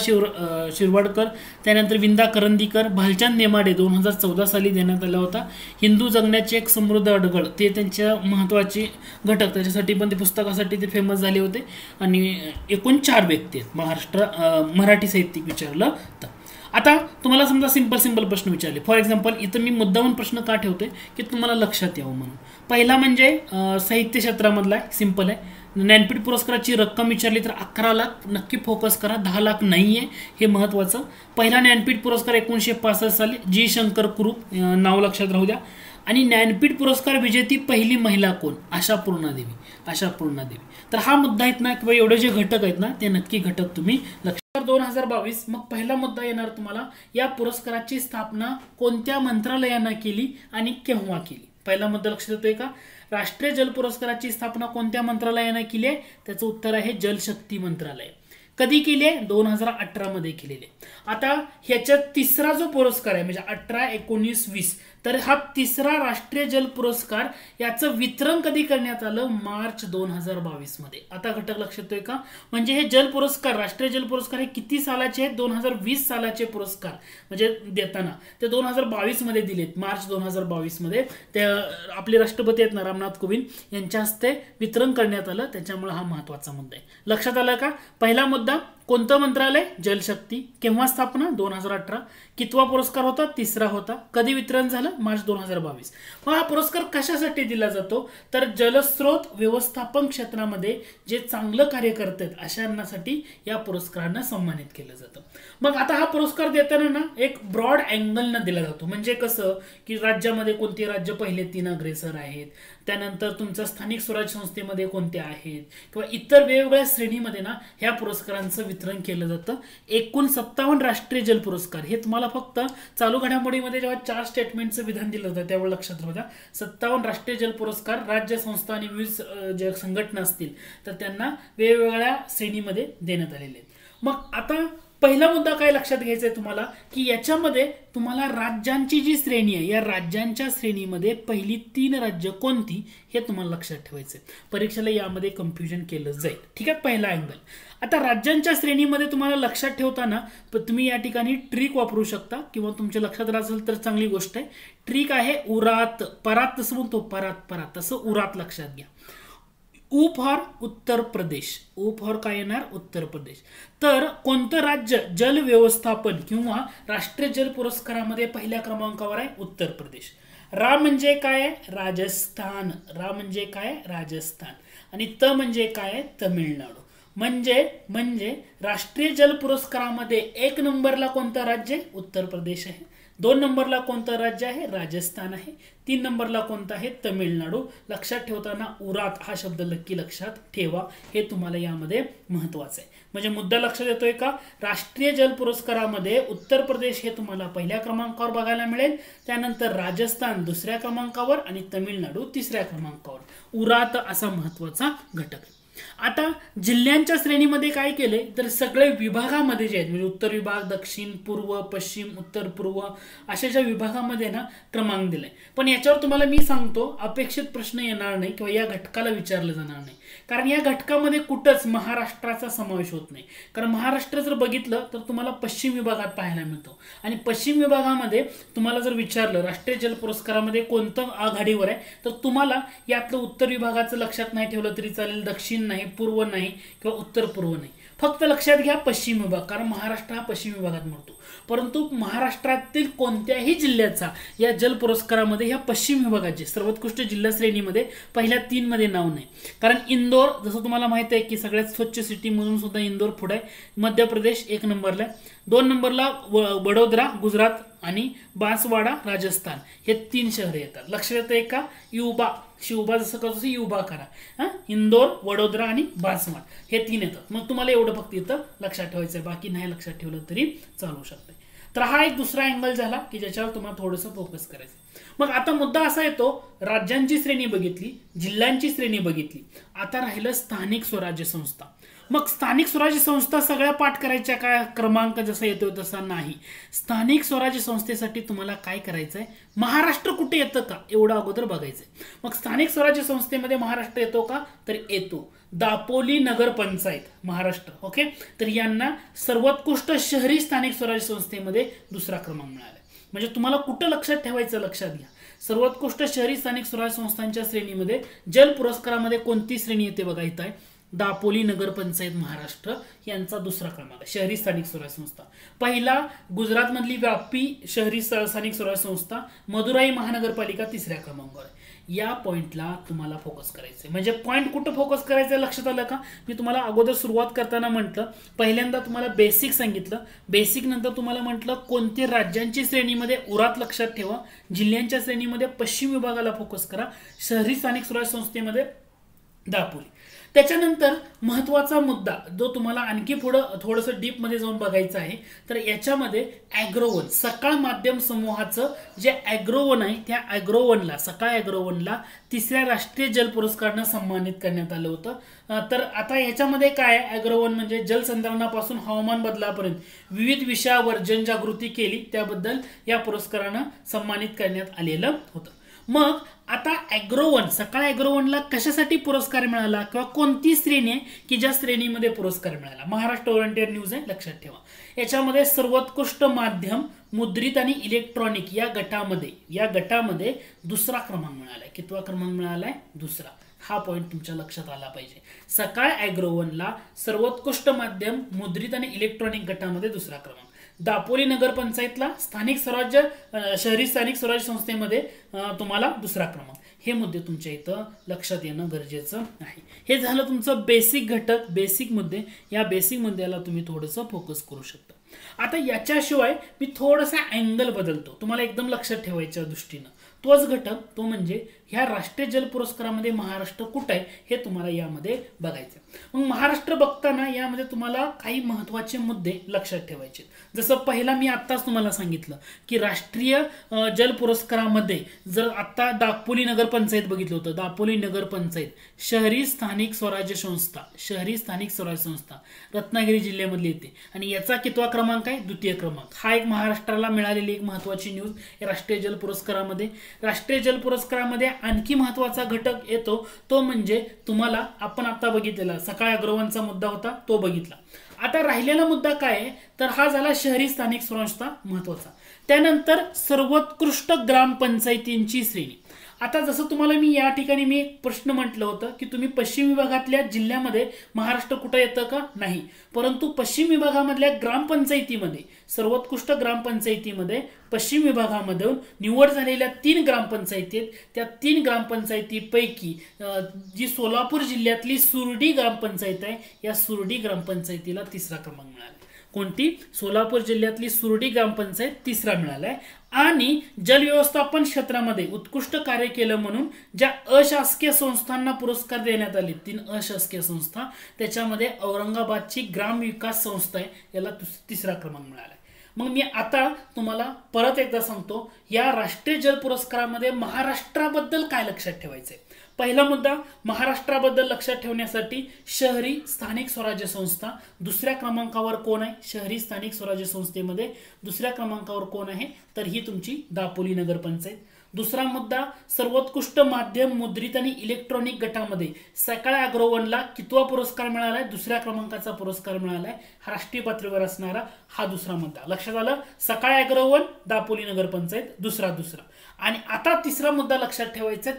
शिरवाडकर. त्यानंतर विंदा करंदीकर. भालचंद नेमाडे 2014 साली देण्यात आला होता. हिंदू जगण्याचे एक समृद्ध अडगळ, ते त्यांच्या महत्त्वाचे घटक, त्याच्यासाठी पण ते पुस्तकासाठी ते फेमस झाले होते. आणि एकूण 4 व्यक्ती आहेत मराठी साहित्यिक विचारलं तर. आता तुम्हाला समजा सिंपल प्रश्न विचारले, फॉर एक्झाम्पल इथं मी मुद्दामून प्रश्न का ठेवते की तुम्हाला लक्षात यावं म्हणून. पहिला म्हणजे साहित्य क्षेत्रामधला सिंपल आहे. ज्ञानपीठ पुरस्काराची रक्कम विचारली तर 11 लाख, नक्की फोकस करा, 10 लाख नाही आहे, हे महत्त्वाचं. पहिला ज्ञानपीठ पुरस्कार 1965 साली जी शंकर कुरूप, नाव लक्षात राहू द्या. आणि ज्ञानपीठ पुरस्कार विजेती पहिली महिला कोण? आशापूर्णा देवी. तर हा मुद्दा आहेत ना किंवा एवढे जे घटक आहेत ना ते नक्की घटक तुम्ही लक्षात. 2022 मग पहिला मुद्दा येणार तुम्हाला, या पुरस्काराची स्थापना कोणत्या मंत्रालयानं केली आणि केव्हा केली? पहिला मुद्दा लक्षात येतोय का? राष्ट्रीय जल पुरस्काराची स्थापना कोणत्या मंत्रालयानं केली आहे? त्याचं उत्तर आहे जलशक्ती मंत्रालय. कधी केली आहे? 2018 मध्ये केलेली. आता ह्याच्यात तिसरा जो पुरस्कार आहे म्हणजे 18, 19, 20, तर हा तिसरा राष्ट्रीय जल पुरस्कार याचं वितरण कधी करण्यात आलं? मार्च 2022 मध्ये. आता घटक लक्षात येतोय का? म्हणजे हे जल पुरस्कार, राष्ट्रीय जल पुरस्कार हे किती सालाचे आहेत? 2020 सालाचे पुरस्कार म्हणजे देताना ते 2022 मध्ये दिलेत. मार्च 2022 मध्ये ते आपले राष्ट्रपती आहेत ना रामनाथ कोविंद यांच्या हस्ते वितरण करण्यात आलं. त्याच्यामुळे हा महत्वाचा मुद्दा आहे. लक्षात आलं का? पहिला मुद्दा कोणतं मंत्रालय? जलशक्ती. केव्हा स्थापना? 2018. कितवा पुरस्कार होता? तिसरा होता. कधी वितरण झालं? मार्च 2022. मग हा पुरस्कार कशासाठी दिला जातो तर जलस्रोत व्यवस्थापन क्षेत्रामध्ये जे चांगलं कार्य करतात अशांसाठी या पुरस्कारांना सन्मानित केलं जातं. मग आता हा पुरस्कार देताना ना एक ब्रॉड अँगलनं दिला जातो. म्हणजे कसं की राज्यामध्ये कोणते राज्य पहिले 3 अग्रेसर आहेत, त्यानंतर तुमच्या स्थानिक स्वराज्य संस्थेमध्ये कोणते आहेत किंवा इतर वेगवेगळ्या श्रेणीमध्ये ना ह्या पुरस्कारांचं वितरण केलं जातं. एकूण 57 राष्ट्रीय जल पुरस्कार. हे तुम्हाला फक्त चालू घडामोडीमध्ये जेव्हा 4 स्टेटमेंटचं विधान दिलं होतं त्यावेळी लक्षात राहू द्या. 57 राष्ट्रीय जल पुरस्कार राज्य संस्था आणि विविध ज्या संघटना असतील तर त्यांना वेगवेगळ्या श्रेणीमध्ये देण्यात आलेले आहेत. मग आता पहिला मुद्दा काय लक्षात घ्यायचा आहे तुम्हाला की याच्यामध्ये तुम्हाला राज्यांची जी श्रेणी आहे या राज्यांच्या श्रेणीमध्ये पहिली 3 राज्य कोणती हे तुम्हाला लक्षात ठेवायचं आहे. परीक्षेला यामध्ये कन्फ्युजन केलं जाईल. ठीक आहे, पहिला अँगल. आता राज्यांच्या श्रेणीमध्ये तुम्हाला लक्षात ठेवताना तुम्ही या ठिकाणी ट्रिक वापरू शकता किंवा तुमच्या लक्षात राहत असेल तर चांगली गोष्ट आहे. ट्रिक आहे उरात, परात तसं म्हणतो, परात तसं उरात लक्षात घ्या. उ फॉर उत्तर प्रदेश. उ फॉर काय येणार? उत्तर प्रदेश. तर कोणतं राज्य जल व्यवस्थापन किंवा राष्ट्रीय जल पुरस्कारामध्ये पहिल्या क्रमांकावर आहे? उत्तर प्रदेश. रा म्हणजे काय? राजस्थान. रा म्हणजे काय? राजस्थान. आणि त म्हणजे काय? तमिळनाडू. म्हणजे राष्ट्रीय जल पुरस्कारामध्ये 1 नंबरला कोणतं राज्य? उत्तर प्रदेश आहे. 2 नंबरला कोणतं राज्य आहे? राजस्थान आहे. 3 नंबरला कोणतं आहे? तमिळनाडू. लक्षात ठेवताना उरात हा शब्द नक्की लक्षात ठेवा, हे तुम्हाला यामध्ये महत्वाचं आहे. म्हणजे मुद्दा लक्षात येतोय का? राष्ट्रीय जल पुरस्कारामध्ये उत्तर प्रदेश हे तुम्हाला पहिल्या क्रमांकावर बघायला मिळेल, त्यानंतर राजस्थान दुसऱ्या क्रमांकावर आणि तमिळनाडू तिसऱ्या क्रमांकावर. उरात असा महत्वाचा घटक आहे. आता जिल्ह्यांच्या श्रेणीमध्ये काय केले तर सगळे विभागामध्ये जे आहेत म्हणजे उत्तर विभाग, दक्षिण, पूर्व, पश्चिम, उत्तर पूर्व अशा ज्या विभागामध्ये ना क्रमांक दिलाय. पण याच्यावर तुम्हाला मी सांगतो अपेक्षित प्रश्न येणार नाही किंवा या घटकाला विचारलं जाणार नाही, कारण या घटकामध्ये कुठंच महाराष्ट्राचा समावेश होत नाही. कारण महाराष्ट्र जर बघितलं तर तुम्हाला पश्चिम विभागात पाहायला मिळतो आणि पश्चिम विभागामध्ये तुम्हाला जर विचारलं राष्ट्रीय जल पुरस्कारामध्ये कोणतं आघाडीवर आहे तर तुम्हाला यातलं उत्तर विभागाचं लक्षात नाही ठेवलं तरी चालेल, दक्षिण नाही, पूर्व नाही किंवा उत्तर पूर्व नाही, फक्त लक्षात घ्या पश्चिम विभाग, कारण महाराष्ट्र हा पश्चिम विभागात मोडतो. परंतु महाराष्ट्रातील कोणत्याही जिल्ह्याचा या जल पुरस्कारामध्ये या पश्चिम विभागाचे सर्वोत्कृष्ट जिल्हा श्रेणीमध्ये पहिल्या 3 मध्ये नाव नाही. कारण इंदोर जसं तुम्हाला माहित आहे की सगळ्यात स्वच्छ सिटी म्हणून सुद्धा इंदोर पुढे आहे. मध्य प्रदेश 1 नंबरला, 2 नंबरला वडोदरा गुजरात आणि बांसवाडा राजस्थान हे 3 शहरे येतात. लक्षात येतंय का? युबा शिवबा जसं कसं युबा करा, इंदोर, वडोदरा आणि बांसवाडा हे 3 येतात. मग तुम्हाला एवढं फक्त इथं लक्षात ठेवायचं आहे, बाकी नाही लक्षात ठेवलं तरी चालू शकते. तर हा एक दुसरा अँगल झाला की ज्याच्यावर तुम्हाला थोडंसं फोकस करायचं. मग आता मुद्दा असा येतो, राज्यांची श्रेणी बघितली, जिल्ह्यांची श्रेणी बघितली, आता राहिलं स्थानिक स्वराज्य संस्था. मग स्थानिक स्वराज्य संस्था सगळ्या पाठ करायच्या का? क्रमांक जसा येतो तसा नाही. स्थानिक स्वराज्य संस्थेसाठी तुम्हाला काय करायचंय? महाराष्ट्र कुठे येतं का एवढं अगोदर बघायचंय. मग स्थानिक स्वराज्य संस्थेमध्ये महाराष्ट्र येतो का? तर येतो. दापोली नगर पंचायत महाराष्ट्र. ओके, तर यांना सर्वोत्कृष्ट शहरी स्थानिक स्वराज्य संस्थेमध्ये दुसरा क्रमांक मिळाला. म्हणजे तुम्हाला कुठं लक्षात ठेवायचं लक्षात घ्या. सर्वोत्कृष्ट शहरी स्थानिक स्वराज्य संस्थांच्या श्रेणीमध्ये जल पुरस्कारामध्ये कोणती श्रेणी येते बघा इथं आहे, दापोली नगर पंचायत महाराष्ट्र यांचा दुसरा क्रमांक शहरी स्थानिक स्वराज्य संस्था. पहिला गुजरात मधली व्यापी शहरी स्थानिक स्वराज्य संस्था मदुराई महानगरपालिका तिसऱ्या क्रमांकावर. या पॉइंटला तुम्हाला फोकस करायचं. म्हणजे पॉइंट कुठं फोकस करायचं लक्षात आलं का? मी तुम्हाला अगोदर सुरुवात करताना म्हटलं, पहिल्यांदा तुम्हाला बेसिक सांगितलं, बेसिक नंतर तुम्हाला म्हटलं कोणते राज्यांची श्रेणीमध्ये उरात लक्षात ठेवा, जिल्ह्यांच्या श्रेणीमध्ये पश्चिम विभागाला फोकस करा, शहरी स्थानिक स्वराज्य संस्थेमध्ये दापोली. त्याच्यानंतर महत्वाचा मुद्दा जो तुम्हाला आणखी पुढे थोडंसं डीप मध्ये जाऊन बघायचं आहे, तर याच्यामध्ये ॲग्रोवन सकाळ माध्यम समूहाचं जे ॲग्रोवन आहे त्या ॲग्रोवनला सकाळ ॲग्रोवनला 3ऱ्या राष्ट्रीय जल पुरस्कारानं सन्मानित करण्यात आलं होतं. तर आता याच्यामध्ये काय आहे, ॲग्रोवन म्हणजे जलसंधारणापासून हवामान बदलापर्यंत विविध विषयावर जनजागृती केली त्याबद्दल या पुरस्कारानं सन्मानित करण्यात आलेलं होतं. मग आता ॲग्रोवन सकाळ ॲग्रोवनला कशासाठी पुरस्कार मिळाला किंवा कोणती श्रेणी आहे की ज्या श्रेणीमध्ये पुरस्कार मिळाला? महाराष्ट्र ओरिएंटेड न्यूज आहे, लक्षात ठेवा. याच्यामध्ये सर्वोत्कृष्ट माध्यम मुद्रित आणि इलेक्ट्रॉनिक या गटामध्ये दुसरा क्रमांक मिळालाय. कितवा क्रमांक मिळालाय? दुसरा. हा पॉइंट तुमच्या लक्षात आला पाहिजे. सकाळ ॲग्रोवनला सर्वोत्कृष्ट माध्यम मुद्रित आणि इलेक्ट्रॉनिक गटामध्ये दुसरा क्रमांक. दापोली नगर पंचायतला स्थानिक स्वराज्य शहरी स्थानिक स्वराज्य संस्थेमध्ये तुम्हाला दुसरा क्रमांक. हे मुद्दे तुमच्या इथं लक्षात येणं गरजेचं आहे. हे झालं तुमचं बेसिक घटक, बेसिक मुद्दे. या बेसिक मुद्द्याला तुम्ही थोडंसं फोकस करू शकता. आता याच्याशिवाय मी थोडासा अँगल बदलतो तुम्हाला एकदम लक्षात ठेवायच्या दृष्टीनं. तोच घटक तो म्हणजे ह्या राष्ट्रीय जल पुरस्कारामध्ये महाराष्ट्र कुठे आहे हे तुम्हाला यामध्ये बघायचं. मग महाराष्ट्र बघताना यामध्ये तुम्हाला काही महत्त्वाचे मुद्दे लक्षात ठेवायचे. जसं पहिला मी आत्ताच तुम्हाला सांगितलं की राष्ट्रीय जल पुरस्कारामध्ये जर आत्ता दापोली नगर पंचायत बघितलं होतं, दापोली नगर पंचायत शहरी स्थानिक स्वराज्य संस्था रत्नागिरी जिल्ह्यामधली येते आणि याचा कितवा क्रमांक आहे? द्वितीय क्रमांक. हा एक महाराष्ट्राला मिळालेली एक महत्त्वाची न्यूज राष्ट्रीय जल पुरस्कारामध्ये. राष्ट्रीय जल पुरस्कारामध्ये आणखी महत्त्वाचा घटक येतो तो म्हणजे तुम्हाला आपण आता बघितलेला सकाळ ॲग्रोवनचा मुद्दा होता तो बघितला. आता राहिलेला मुद्दा काय आहे तर हा झाला शहरी स्थानिक संस्था महत्त्वाचा. त्यानंतर सर्वोत्कृष्ट ग्रामपंचायतींची श्रेणी. आता जसं तुम्हाला मी या ठिकाणी मी एक प्रश्न म्हटलं होतं की तुम्ही पश्चिम विभागातल्या जिल्ह्यामध्ये महाराष्ट्र कुठं येतं का? नाही. परंतु पश्चिम विभागामधल्या ग्रामपंचायतीमध्ये सर्वोत्कृष्ट ग्रामपंचायतीमध्ये पश्चिम विभागामधून निवड झालेल्या 3 ग्रामपंचायती आहेत. त्या 3 ग्रामपंचायतीपैकी जी सोलापूर जिल्ह्यातली सुरडी ग्रामपंचायत आहे या सुरडी ग्रामपंचायतीला 3रा क्रमांक मिळाला. कोणती? सोलापूर जिल्ह्यातली सुरडी ग्रामपंचायत तिसरा मिळाला आहे. आणि जल व्यवस्थापन क्षेत्रामध्ये उत्कृष्ट कार्य केलं म्हणून ज्या अशासकीय संस्थांना पुरस्कार देण्यात आले, 3 अशासकीय संस्था, त्याच्यामध्ये औरंगाबादची ग्राम विकास संस्था आहे, याला तिसरा क्रमांक मिळाला. मग मी आता तुम्हाला परत एकदा सांगतो, या राष्ट्रीय जल पुरस्कारामध्ये महाराष्ट्राबद्दल काय लक्षात ठेवायचंय. पहिला मुद्दा, महाराष्ट्राबद्दल लक्षात ठेवण्यासाठी शहरी स्थानिक स्वराज्य संस्था दुसऱ्या क्रमांकावर कोण आहे? शहरी स्थानिक स्वराज्य संस्थेमध्ये दुसऱ्या क्रमांकावर कोण आहे? तर ही तुमची दापोली नगरपंचायत. दुसरा मुद्दा, सर्वोत्कृष्ट माध्यम मुद्रित आणि इलेक्ट्रॉनिक गटामध्ये सकाळ अॅग्रोवनला कितवा पुरस्कार मिळालाय? दुसऱ्या क्रमांकाचा पुरस्कार मिळालाय. राष्ट्रीय पातळीवर असणारा हा दुसरा मुद्दा. लक्षात आलं? सकाळ अॅग्रोवन, दापोली नगरपंचायत, दुसरा. आणि आता तिसरा मुद्दा लक्षात ठेवायचा,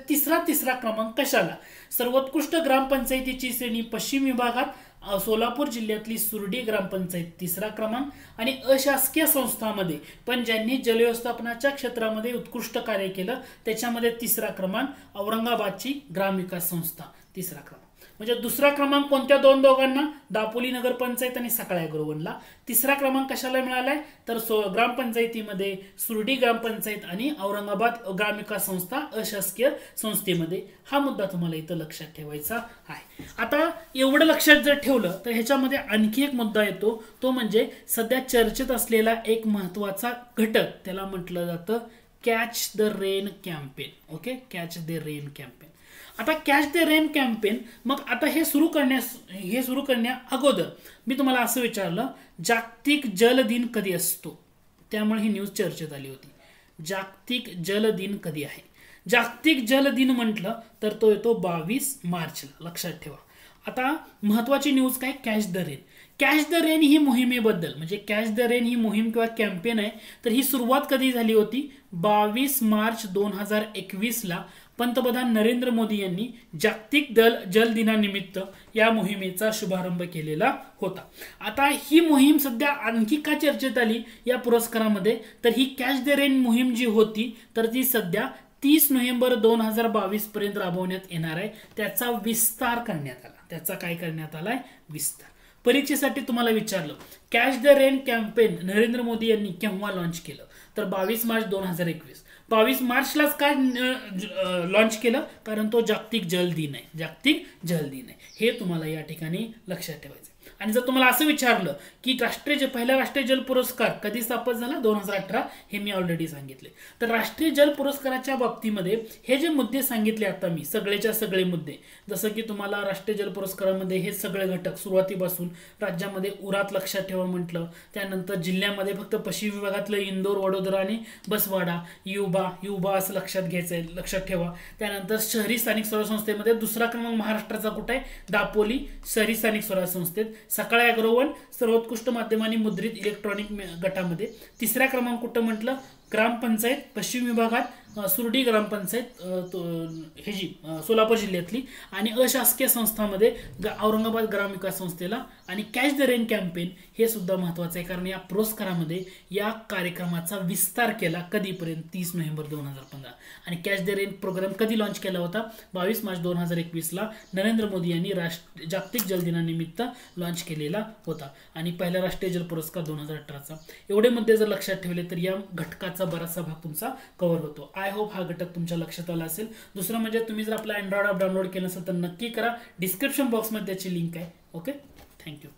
तिसरा क्रमांक कशाला? सर्वोत्कृष्ट ग्रामपंचायतीची श्रेणी पश्चिम विभागात सोलापूर जिल्ह्यातली सुरडी ग्रामपंचायत तिसरा क्रमांक. आणि अशासकीय संस्थांमध्ये पण ज्यांनी जलव्यवस्थापनाच्या क्षेत्रामध्ये उत्कृष्ट कार्य केलं त्याच्यामध्ये तिसरा क्रमांक औरंगाबादची ग्रामविकास संस्था तिसरा क्रमांक. म्हणजे दुसरा क्रमांक कोणत्या दोघांना? दापोली नगरपंचायत आणि सकाळ अॅग्रोवनला. तिसरा क्रमांक कशाला मिळालाय? तर ग्रामपंचायतीमध्ये सुरडी ग्रामपंचायत आणि औरंगाबाद ग्रामविकास संस्था अशासकीय संस्थेमध्ये. हा मुद्दा तुम्हाला इथं लक्षात ठेवायचा आहे. आता एवढं लक्षात जर ठेवलं तर ह्याच्यामध्ये आणखी एक मुद्दा येतो, तो म्हणजे सध्या चर्चेत असलेला एक महत्वाचा घटक, त्याला म्हटलं जातं catch the rain campaign. Okay, catch the rain campaign. आता कॅच द रेन कॅम्पेन, मग आता हे सुरू करण्या अगोदर मी तुम्हाला असं विचारलं, जागतिक जल दिन कधी असतो? त्यामुळे ही न्यूज चर्चेत आली होती. जागतिक जल दिन कधी आहे? जागतिक जल दिन म्हटलं तर तो येतो 22 मार्चला. लक्षात ठेवा. आता महत्वाची न्यूज काय? Catch the rain. Catch the rain ही मोहिमेबद्दल, म्हणजे कॅच द रेन ही मोहीम किंवा कॅम्पेन आहे, तर ही सुरुवात कधी झाली होती? 22 मार्च 2021ला पंतप्रधान नरेंद्र मोदी यांनी जागतिक जल दिनानिमित्त या मोहिमेचा शुभारंभ केलेला होता. आता ही मोहीम सध्या आणखी का चर्चेत आली या पुरस्कारामध्ये? तर ही कॅच द रेन मोहीम जी होती तर ती सध्या 30 नोव्हेंबर 2022 पर्यंत राबवण्यात येणार आहे. त्याचा विस्तार करण्यात आला. त्याचा काय करण्यात आलाय? विस्तार. परीक्षेसाठी तुम्हाला विचारलं, catch the rain campaign Narendra Modi यांनी केव्हा लॉन्च केलं? तर 22 मार्च 2021. 22 मार्चलाच काय लॉन्च केलं? कारण तो जागतिक जल दिन आहे. जागतिक जल दिन आहे हे तुम्हाला या ठिकाणी लक्षात ठेवायचं. आणि जर तुम्हाला असं विचारलं की पहिला राष्ट्रीय जल पुरस्कार कधी स्थापन झाला? 2018. हे मी ऑलरेडी सांगितले. तर राष्ट्रीय जल पुरस्काराच्या बाबतीमध्ये हे जे मुद्दे सांगितले आता मी, सगळेच्या सगळे मुद्दे, जसं की तुम्हाला राष्ट्रीय जल पुरस्कारामध्ये हे सगळे घटक सुरुवातीपासून राज्यामध्ये उरात लक्षात ठेवा म्हटलं, त्यानंतर जिल्ह्यामध्ये फक्त पश्चिम विभागातलं इंदोर, वडोदरा आणि बसवाडा, युबा असं लक्षात घ्यायचंय, लक्षात ठेवा. त्यानंतर शहरी स्थानिक स्वराज्य संस्थेमध्ये दुसरा क्रमांक महाराष्ट्राचा कुठे आहे? दापोली शहरी स्थानिक स्वराज्य संस्थेत. सकाळ अॅग्रोवन सर्वोत्कृष्ट माध्यमांनी मुद्रित इलेक्ट्रॉनिक गटामध्ये. तिसरा क्रमांक कुठं म्हटलं? ग्रामपंचायत पश्चिम विभागात सुरडी ग्रामपंचायत सोलापूर जिल्ह्यातली. आणि अशासकीय संस्थांमध्ये औरंगाबाद ग्रामविकास संस्थेला. आणि कॅच द रेन कॅम्पेन हे सुद्धा महत्वाचं आहे, कारण या पुरस्कारामध्ये या कार्यक्रमाचा विस्तार केला कधीपर्यंत? 30 नोव्हेंबर 2015. आणि कॅच द रेन प्रोग्राम कधी लॉन्च केला होता? 22 मार्च 2021ला नरेंद्र मोदी यांनी जागतिक जल दिनानिमित्त लॉन्च केलेला होता. आणि पहिला राष्ट्रीय जल पुरस्कार 2018चा. एवढे मुद्दे जर लक्षात ठेवले तर या घटकाचा बराचसा भाग तुमचा कव्हर होतो. आय होप हा घटक तुमच्या लक्षात आला असेल. दुसरं म्हणजे तुम्ही जर आपला अँड्रॉइड ॲप डाउनलोड केलं असेल तर नक्की करा. डिस्क्रिप्शन बॉक्समध्ये त्याची लिंक आहे. Okay, thank you.